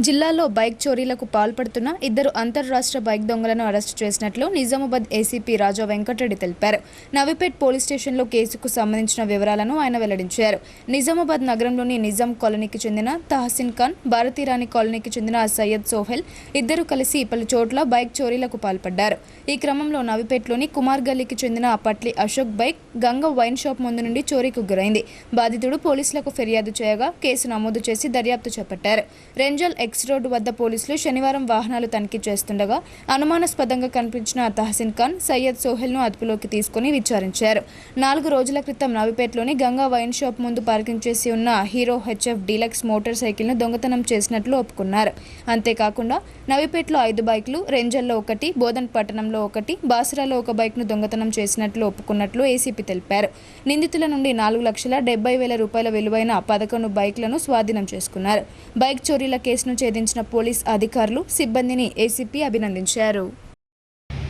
జిల్లాలో బైక్ చోరీలకు పాల్పడుతున్న 2 అంతర్రాష్ట్ర బైక్ దొంగలను అరెస్టు చేసినట్లు నిజామాబాద్ ఏసీపీ రాజా వెంకటరెడ్డి తెలిపారు. నవీపేట్ పోలీస్ స్టేషన్లో కేసుకు సంబంధించిన వివరాలను ఆయన వెల్లడించారు. నిజామాబాద్ నగరంలోని నిజాం కాలనీకి చెందిన తహసిన్ ఖాన్, భారతీరాణి కాలనీకి చెందిన సయ్యద్ సోహెల్ ఇద్దరు కలిసి పలు చోట్ల బైక్ చోరీలకు పాల్పడ్డారు. ఈ క్రమంలో నవీపేట్లోని కుమార్ గల్లీకి చెందిన Patli Ashok bike Ganga wine shop ముందు నుండి చోరీకి గురైంది. బాధితుడు పోలీసులకు ఫిర్యాదు చేయగా కేసు నమోదు చేసి దర్యాప్తు చేపట్టారు. రెంజల్ ఎక్స్ రోడ్డు వద్ద పోలీసులు శనివారం వాహనాలు తనిఖీ చేస్తుండగా అనుమానాస్పదంగా కనిపించిన తహసిన్ ఖాన్, సయ్యద్ సోహెల్ను అదుపులోకి తీసుకుని విచారించారు. 4 రోజుల క్రితం నవీపేట్లోని గంగా వైన్ షాప్ ముందు పార్కింగ్ చేసి ఉన్న హీరో హెచ్ఎఫ్ డీలక్స్ మోటార్ సైకిల్ను దొంగతనం చేసినట్లు ఒప్పుకున్నారు. అంతేకాకుండా నవీపేట్లో 5 బైకులు, రెంజల్లో 1, బోధన్ పట్టణంలో 1, బాసరాలో 1 బైక్ను దొంగతనం చేసినట్లు ఒప్పుకున్నట్లు ఏసీపీ తెలిపారు. నిందితుల నుండి 4,70,000 రూపాయల విలువైన 11 బైక్లను స్వాధీనం చేసుకున్నారు. బైక్ చోరీల కేసును ఛేదించిన పోలీస్ అధికారులు, సిబ్బందిని ఏసీపీ అభినందించారు.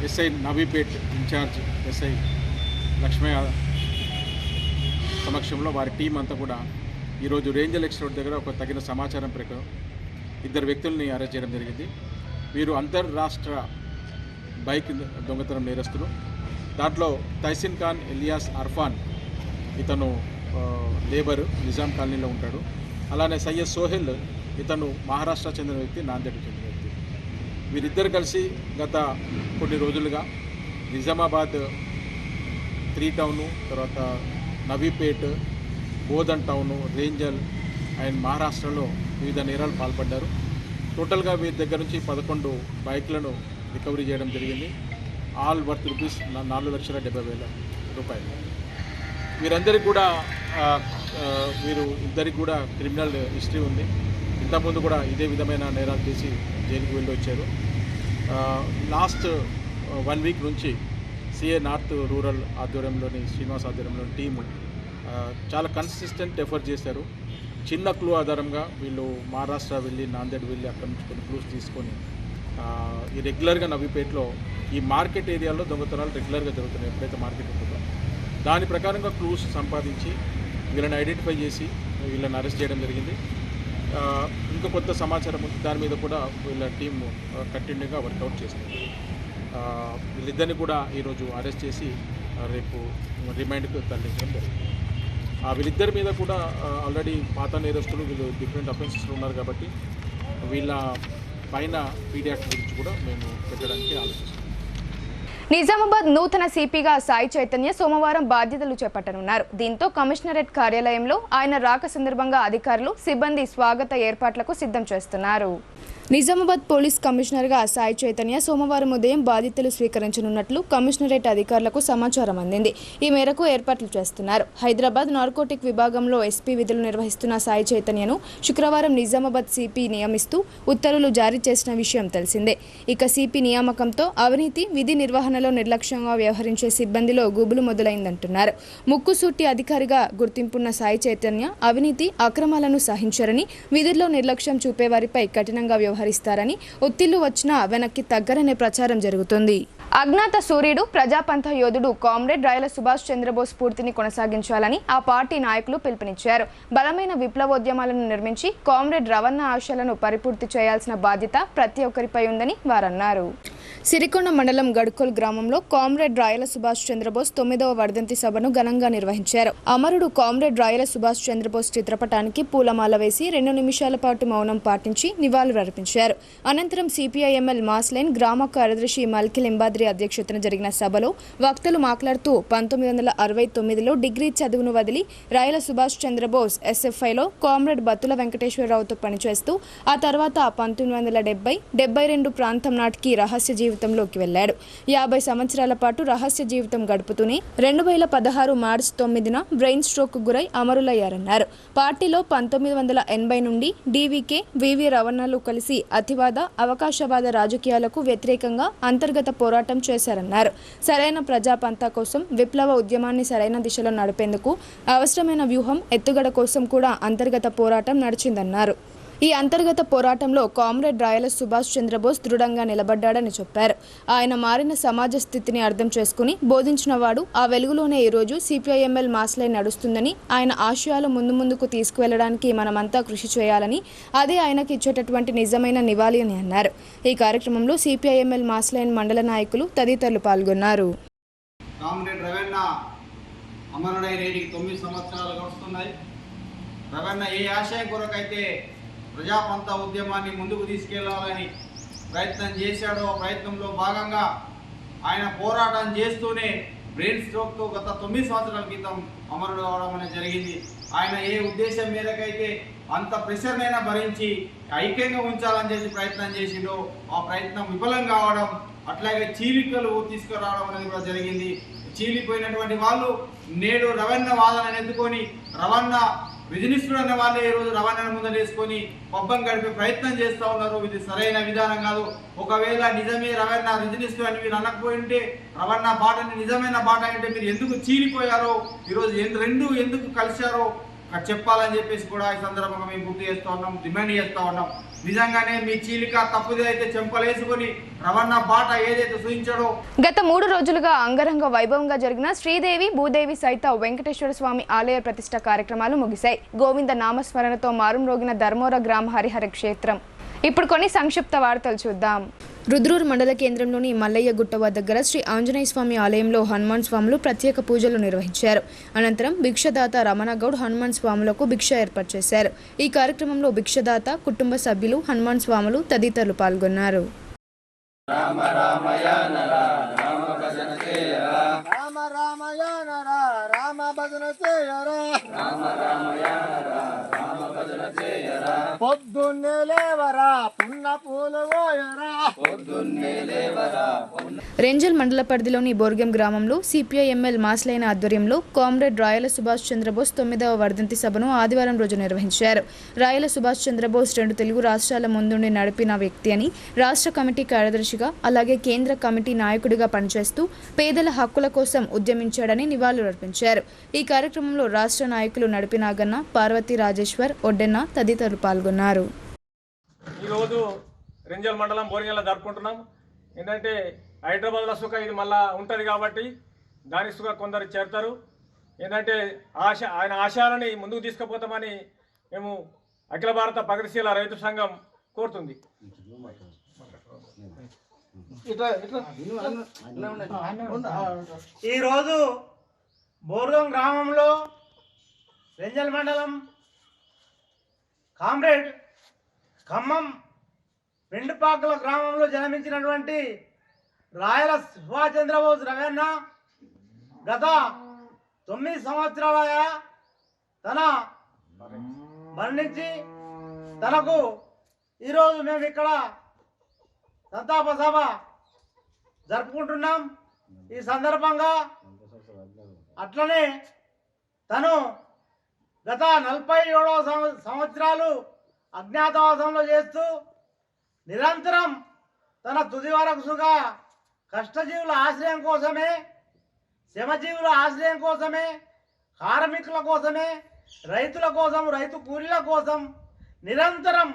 SI Navipet in charge SI Lakshmaiah సమక్షంలో వారి టీం అంతా కూడా ఈరోజు రేంజల్ ఎక్స్ రోడ్ దగ్గర ఒక తగిన సమాచారం ప్రకారం 2 వ్యక్తుల్ని అరెస్ట్ చేయడం జరిగింది. వీరు అంతర్రాష్ట్ర బైక్ దొంగతనం నేరస్తులు. దాంట్లో తహసిన్ ఖాన్ ఎలియాస్ అర్ఫాన్, ఇతను లేబర్, నిజాం కాలనీలో ఉంటాడు. అలానే సయ్యద్ సోహెల్, ఇతను మహారాష్ట్ర చెందిన వ్యక్తి, నాందేడ్ చెందిన వ్యక్తి. వీరిద్దరు కలిసి గత కొన్ని రోజులుగా నిజామాబాద్ 3 టౌను, తర్వాత నవీపేట్, బోధన్ టౌను, రేంజల్ అండ్ మహారాష్ట్రలో వివిధ నేరాలు పాల్పడ్డారు. టోటల్గా వీరి దగ్గర నుంచి 11 బైక్లను రికవరీ చేయడం జరిగింది. ఆల్ వర్త్ రూపీస్ 4,70,000 రూపాయలు. వీరందరికీ కూడా వీరు ఇద్దరికి కూడా క్రిమినల్ హిస్టరీ ఉంది. ఇంతకుముందు కూడా ఇదే విధమైన నేరాలు చేసి జైలుకు వెళ్ళి వచ్చారు. లాస్ట్ 1 వీక్ నుంచి సిఏ నార్త్ రూరల్ ఆధ్వర్యంలోని శ్రీనివాస్ ఆధ్వర్యంలోని టీము చాలా కన్సిస్టెంట్ ఎఫర్ట్ చేశారు. చిన్న క్లూ ఆధారంగా వీళ్ళు మహారాష్ట్ర వెళ్ళి, నాందేడ్ వెళ్ళి అక్కడి నుంచి కొన్ని క్లూస్ తీసుకొని ఈ రెగ్యులర్గా నవీపేట్లో ఈ మార్కెట్ ఏరియాలో దొంగతనాలు రెగ్యులర్గా జరుగుతున్నాయి. ఎప్పుడైతే మార్కెట్ ఉంటుందో దాని ప్రకారంగా క్లూస్ సంపాదించి వీళ్ళని ఐడెంటిఫై చేసి వీళ్ళని అరెస్ట్ చేయడం జరిగింది. ఇంకా కొత్త సమాచారం ఉంది, దాని మీద కూడా వీళ్ళ టీం కంటిన్యూగా వర్కౌట్ చేస్తుంది. వీళ్ళిద్దరిని కూడా ఈరోజు అరెస్ట్ చేసి రేపు రిమాండ్కు తరలించడం జరిగింది. వీళ్ళిద్దరి మీద కూడా ఆల్రెడీ పాత నేరస్తులు, వీళ్ళు డిఫరెంట్ అఫెన్సెస్లో ఉన్నారు కాబట్టి వీళ్ళ పైన పీడీ యాక్ట్ గురించి కూడా మేము పెట్టడానికి ఆలోచిస్తున్నాం. నిజామాబాద్ నూతన సిపిగా సాయి చైతన్య సోమవారం బాధ్యతలు చేపట్టనున్నారు. దీంతో కమిషనరేట్ కార్యాలయంలో ఆయన రాక సందర్భంగా అధికారులు, సిబ్బంది స్వాగత ఏర్పాట్లకు సిద్ధం చేస్తున్నారు. నిజామాబాద్ పోలీస్ కమిషనర్గా సాయి చైతన్య సోమవారం ఉదయం బాధ్యతలు స్వీకరించనున్నట్లు కమిషనరేట్ అధికారులకు సమాచారం అందింది. ఈ మేరకు ఏర్పాట్లు చేస్తున్నారు. హైదరాబాద్ నార్కోటిక్ విభాగంలో ఎస్పీ విధులు నిర్వహిస్తున్న సాయి చైతన్యను శుక్రవారం నిజామాబాద్ సిపి నియమిస్తూ ఉత్తర్వులు జారీ చేసిన విషయం తెలిసిందే. ఇక సిపి నియామకంతో అవినీతి, విధి నిర్వహణలో నిర్లక్ష్యంగా వ్యవహరించే సిబ్బందిలో గుబులు మొదలైందంటున్నారు. ముక్కుసూటి అధికారిగా గుర్తింపున్న సాయి చైతన్య అవినీతి, అక్రమాలను సహించరని, విధుల్లో నిర్లక్ష్యం చూపేవారిపై కఠినంగా వ్యవహరిస్తారని, ఒత్తిళ్లు వచ్చినా వెనక్కి తగ్గరనే ప్రచారం జరుగుతోంది. అజ్ఞాత సూర్యుడు, ప్రజాపంథ యోధుడు కామ్రేడ్ రాయల సుభాష్ చంద్రబోస్ స్ఫూర్తిని కొనసాగించాలని ఆ పార్టీ నాయకులు పిలుపునిచ్చారు. బలమైన విప్లవోద్యమాలను నిర్మించి కామ్రేడ్ రవణ ఆశయాలను పరిపూర్తి చేయాల్సిన బాధ్యత ప్రతి ఒక్కరిపై ఉందని వారన్నారు. సిరికొండ మండలం గడ్కోల్ గ్రామంలో కామ్రేడ్ రాయల సుభాష్ చంద్రబోస్ 9వ వర్ధంతి సభను ఘనంగా నిర్వహించారు. అమరుడు కామ్రేడ్ రాయల సుభాష్ చంద్రబోస్ చిత్రపటానికి పూలమాల వేసి 2 నిమిషాల పాటు మౌనం పాటించి నివాళులర్పించారు. అనంతరం సిపిఐఎంఎల్ మాస్లైన్ గ్రామ కార్యదర్శి మల్కి లింబాద్రి అధ్యక్షతన జరిగిన సభలో వక్తలు మాట్లాడుతూ 1969లో డిగ్రీ చదువును వదిలి రాయల సుభాష్ చంద్రబోస్ ఎస్ఎఫ్ఐలో కామ్రేడ్ బత్తుల వెంకటేశ్వరరావుతో పనిచేస్తూ ఆ తర్వాత 1972 ప్రాంతం నాటికి రహస్య జీవితంలోకి వెళ్లాడు. 50 సంవత్సరాల పాటు రహస్య జీవితం గడుపుతూనే 2016 మార్చి 9న బ్రెయిన్ స్ట్రోక్ గురై అమరులయ్యారన్నారు. పార్టీలో 1980 నుండి డీవీకే, వివి రవణలు కలిసి అతివాద, అవకాశవాద రాజకీయాలకు వ్యతిరేకంగా అంతర్గత పోరాటం చేశారన్నారు. సరైన ప్రజాపంతా కోసం విప్లవ ఉద్యమాన్ని సరైన దిశలో నడిపేందుకు అవసరమైన వ్యూహం, ఎత్తుగడ కోసం కూడా అంతర్గత పోరాటం నడిచిందన్నారు. ఈ అంతర్గత పోరాటంలో కామ్రేడ్ రాయల సుభాష్ చంద్రబోస్ దృఢంగా నిలబడ్డాడని చెప్పారు. ఆయన మారిన సమాజ స్థితిని అర్థం చేసుకుని బోధించిన వాడు. ఆ వెలుగులోనే ఈరోజు సిపిఐఎంఎల్ మాస్లైన్ నడుస్తుందని, ఆయన ఆశయాలు ముందుకు తీసుకువెళ్లడానికి మనమంతా కృషి చేయాలని, అదే ఆయనకు ఇచ్చేటటువంటి నిజమైన నివాళి అని అన్నారు. ఈ కార్యక్రమంలో సిపిఐఎంఎల్ మాస్లైన్ మండల నాయకులు తదితరులు పాల్గొన్నారు. కామ్రేడ్ రవణ అమరుడై నేటికి 9 సంవత్సరాలు గడుస్తున్నాయి. రవణ ఏ ఆశయం కొరకైతే ప్రజాపంత ఉద్యమాన్ని ముందుకు తీసుకెళ్లాలని ప్రయత్నం చేశాడో, ఆ ప్రయత్నంలో భాగంగా ఆయన పోరాటం చేస్తూనే బ్రెయిన్ స్ట్రోక్తో గత 9 సంవత్సరాల క్రితం అమరుడు కావడం అనేది జరిగింది. ఆయన ఏ ఉద్దేశం మేరకైతే అంత ప్రెషర్నైనా భరించి ఐక్యంగా ఉంచాలని చెప్పి ప్రయత్నం చేసిండో, ఆ ప్రయత్నం విఫలం కావడం, అట్లాగే చీలికలు తీసుకురావడం అనేది కూడా జరిగింది. చీలిపోయినటువంటి వాళ్ళు నేడు రవణ వాదనను ఎత్తుకొని రవణ విజనిస్తుడు అనే వాళ్ళే ఈరోజు రవాణాను ముందరేసుకొని పబ్బం గడిపే ప్రయత్నం చేస్తూ ఉన్నారు. ఇది సరైన విధానం కాదు. ఒకవేళ నిజమే రవాణా విజనిస్తూ అని మీరు అనకపోయింటే, రవాణా బాటని నిజమైన బాట అంటే మీరు ఎందుకు చీలిపోయారో, ఈరోజు రెండు ఎందుకు కలిశారో చెప్పాలని చెప్పేసి కూడా ఈ సందర్భంగా మేము గుర్తు చేస్తూ ఉన్నాం, డిమాండ్ చేస్తూ ఉన్నాం. నిజంగానే మీ చీలిక తప్పుదే అయితే చెంపలేసుకొని రవాణా బాట ఏదైతే సూచించాడో. గత 3 రోజులుగా అంగరంగ వైభవంగా జరిగిన శ్రీదేవి, భూదేవి సైత వెంకటేశ్వర స్వామి ఆలయ ప్రతిష్ట కార్యక్రమాలు ముగిశాయి. గోవింద నామస్మరణతో మారుమ్రోగిన ధర్మోర గ్రామ హరిహర క్షేత్రం. ఇప్పుడు కొన్ని సంక్షిప్త వార్తలు చూద్దాం. రుద్రూరు మండల కేంద్రంలోని మల్లయ్య గుట్టవ దగ్గర శ్రీ ఆంజనేయ స్వామి ఆలయంలో హనుమాన్ స్వాములు ప్రత్యేక పూజలు నిర్వహించారు. అనంతరం భిక్షదాత రమణగౌడ్ హనుమాన్ స్వాములకు భిక్ష ఏర్పాటు చేశారు. ఈ కార్యక్రమంలో భిక్షదాత, కుటుంబ సభ్యులు, హనుమాన్ స్వాములు తదితరులు పాల్గొన్నారు. రామ రామయాన రామ భజన చేయరా, రామ రామయాన రామ భజన చేయరా, రామ రామయాన రామ భజన చేయరా, పొద్దున్నే లేవరా పున్న పూలు పోయరా, పొద్దున్నే లేవరా. రెంజల్ మండల పరిధిలోని బోర్గెం గ్రామంలో సిపిఐఎంఎల్ మాస్లైన్ ఆధ్వర్యంలో కామ్రేడ్ రాయల సుభాష్ చంద్రబోస్ 9వ వర్ధంతి సభను ఆదివారం రోజు నిర్వహించారు. రాయల సుభాష్ చంద్రబోస్ 2 తెలుగు రాష్ట్రాల ముందుండి నడిపిన వ్యక్తి అని, రాష్ట్ర కమిటీ కార్యదర్శిగా అలాగే కేంద్ర కమిటీ నాయకుడిగా పనిచేస్తూ పేదల హక్కుల కోసం ఉద్యమించాడని నివాళులర్పించారు. ఈ కార్యక్రమంలో రాష్ట్ర నాయకులు నడిపి నాగన్న, పార్వతీ రాజేశ్వర్, ఒడ్డెన్న తదితరులు పాల్గొన్నారు. ఈరోజు రెంజల్ మండలం బోరింగల్లో జరుపుకుంటున్నాం. ఏంటంటే హైదరాబాద్లో సుఖ ఇది మళ్ళా ఉంటుంది కాబట్టి దాని సుఖ కొందరు చేరుతారు. ఏంటంటే ఆయన ఆశయాలని ముందుకు తీసుకుపోతామని మేము అఖిల భారత ప్రగతిశీల రైతు సంఘం కోరుతుంది. ఈరోజు బోర్గం గ్రామంలో రెంజల్ మండలం కామ్రేడ్ ఖమ్మం పెండుపాకల గ్రామంలో జన్మించినటువంటి రాయల సుభాష్ చంద్రబోస్ రవీణ గత 9 సంవత్సరాలుగా తన మరణించి తనకు ఈరోజు మేము ఇక్కడ సంతాప సభ జరుపుకుంటున్నాం. ఈ సందర్భంగా అట్లనే తను గత 47వ సంవత్సరాలు అజ్ఞాతవాసంలో చేస్తూ నిరంతరం తన తుది వరకుగా కష్టజీవుల ఆశ్రయం కోసమే, శ్రమజీవుల ఆశ్రయం కోసమే, కార్మికుల కోసమే, రైతుల కోసం, రైతు కూలీల కోసం నిరంతరం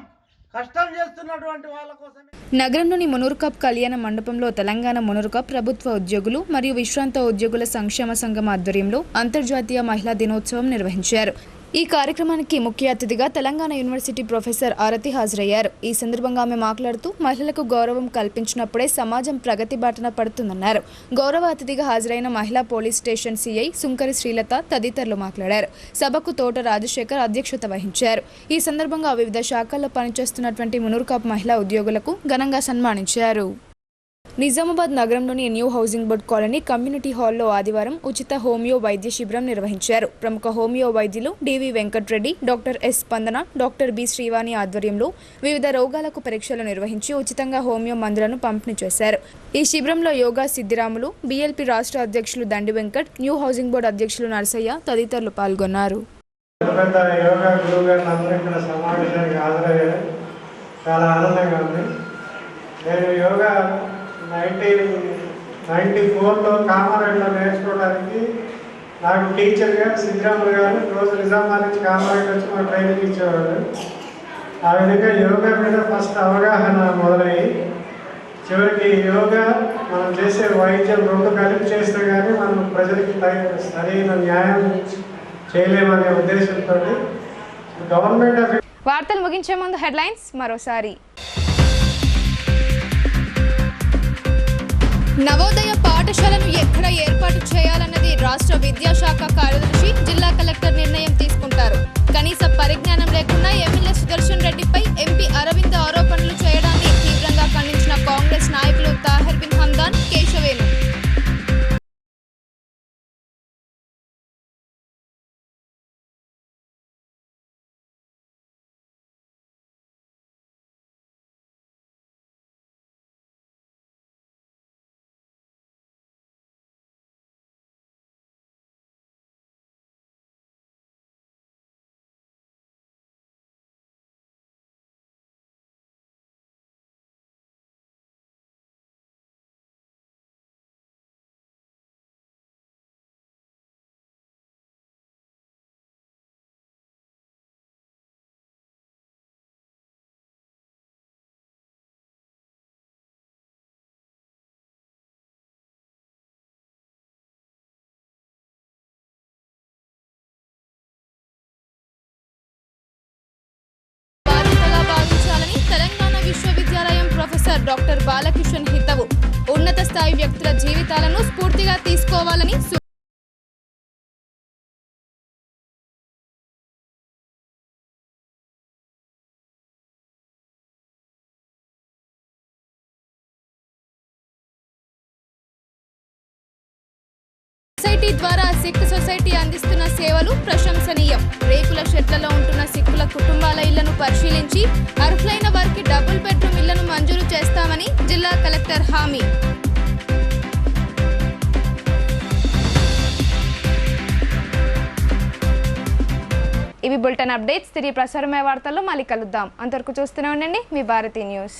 కష్టం చేస్తున్నటువంటి వాళ్ళ కోసమే. నగరంలోని మునూర్కప్ కళ్యాణ మండపంలో తెలంగాణ మునూర్కప్ ప్రభుత్వ ఉద్యోగులు మరియు విశ్రాంత ఉద్యోగుల సంక్షేమ సంఘం ఆధ్వర్యంలో అంతర్జాతీయ మహిళా దినోత్సవం నిర్వహించారు. ఈ కార్యక్రమానికి ముఖ్య అతిథిగా తెలంగాణ యూనివర్సిటీ ప్రొఫెసర్ ఆరతి హాజరయ్యారు. ఈ సందర్భంగా ఆమె మాట్లాడుతూ మహిళలకు గౌరవం కల్పించినప్పుడే సమాజం ప్రగతి బాటన పడుతుందన్నారు. గౌరవ అతిథిగా హాజరైన మహిళా పోలీస్ స్టేషన్ సిఐ సుంకరి శ్రీలత తదితరులు మాట్లాడారు. సభకు తోట రాజశేఖర్ అధ్యక్షత వహించారు. ఈ సందర్భంగా వివిధ శాఖల్లో పనిచేస్తున్నటువంటి మునూర్కప్ మహిళా ఉద్యోగులకు ఘనంగా సన్మానించారు. నిజామాబాద్ నగరంలోని new housing board colony community హాల్లో ఆదివారం ఉచిత హోమియో వైద్య శిబిరం నిర్వహించారు. ప్రముఖ హోమియో వైద్యులు డివి వెంకట్రెడ్డి, డాక్టర్ ఎస్ స్పందన, డాక్టర్ బి శ్రీవాణి ఆధ్వర్యంలో వివిధ రోగాలకు పరీక్షలు నిర్వహించి ఉచితంగా హోమియో మందులను పంపిణీ చేశారు. ఈ శిబిరంలో యోగా సిద్ధిరాములు, బిఎల్పి రాష్ట్ర అధ్యక్షులు దండి వెంకట్, న్యూ హౌసింగ్ బోర్డు అధ్యక్షులు నరసయ్య తదితరులు పాల్గొన్నారు. చాలా ఆనందంగా ఉంది. నేను యోగా 1994లో కామారెడ్డిలో నేర్చుకోవడానికి నాకు టీచర్గా సిద్ధిరాములు గారు రోజు నిజామాబాద్ నుంచి కామారెడ్డి వచ్చి మాకు ట్రైనింగ్ ఇచ్చేవాడు. ఆ విధంగా యోగా మీద ఫస్ట్ అవగాహన మొదలయ్యి చివరికి యోగా మనం చేసే వైద్యం రెండు కలిపి చేస్తే కానీ మనం ప్రజలకి సరైన న్యాయం చేయలేమనే ఉద్దేశంతో గవర్నమెంట్. వార్తలు ముగించే ముందు హెడ్లైన్స్ మరోసారి. నవోదయ పాఠశాలను ఎక్కడ ఏర్పాటు చేయాలన్నది రాష్ట్ర విద్యాశాఖ కార్యదర్శి జిల్లా కలెక్టర్ నిర్ణయం తీసుకుంటారు. కనీస పరిజ్ఞానం లేకుండా ఎమ్మెల్యే సుదర్శన్ రెడ్డిపై ఎంపీ అరవింద్ ఆరోపణలు చేయడాన్ని తీవ్రంగా ఖండించిన కాంగ్రెస్ నాయకులు తాహిర్ బిన్ హమ్దాన్, కేశవేలు. తెలంగాణ విశ్వవిద్యాలయం ప్రొఫెసర్ డాక్టర్ బాలకిషన్ హితవు. ఉన్నత స్థాయి వ్యక్తుల జీవితాలను స్ఫూర్తిగా తీసుకోవాలని సొసైటీ ద్వారా సిక్ సొసైటీ అందిస్తున్న సేవలు ప్రశంసనీయం. రేకుల షెడ్లలో ఉంటున్న సిక్కుల కుటుంబాల ఇళ్లను పరిశీలించి అర్హులైన వారికి డబుల్ బెడ్రూమ్ ఇళ్లను మంజూరు చేస్తామని జిల్లా కలెక్టర్ హామీ. ఇవి బులెటిన్ అప్డేట్స్. తిరిగి ప్రసారమయ్యే వార్తల్లో మళ్ళీ కలుద్దాం. అంతవరకు చూస్తూనే ఉండండి మీ భారతీ న్యూస్.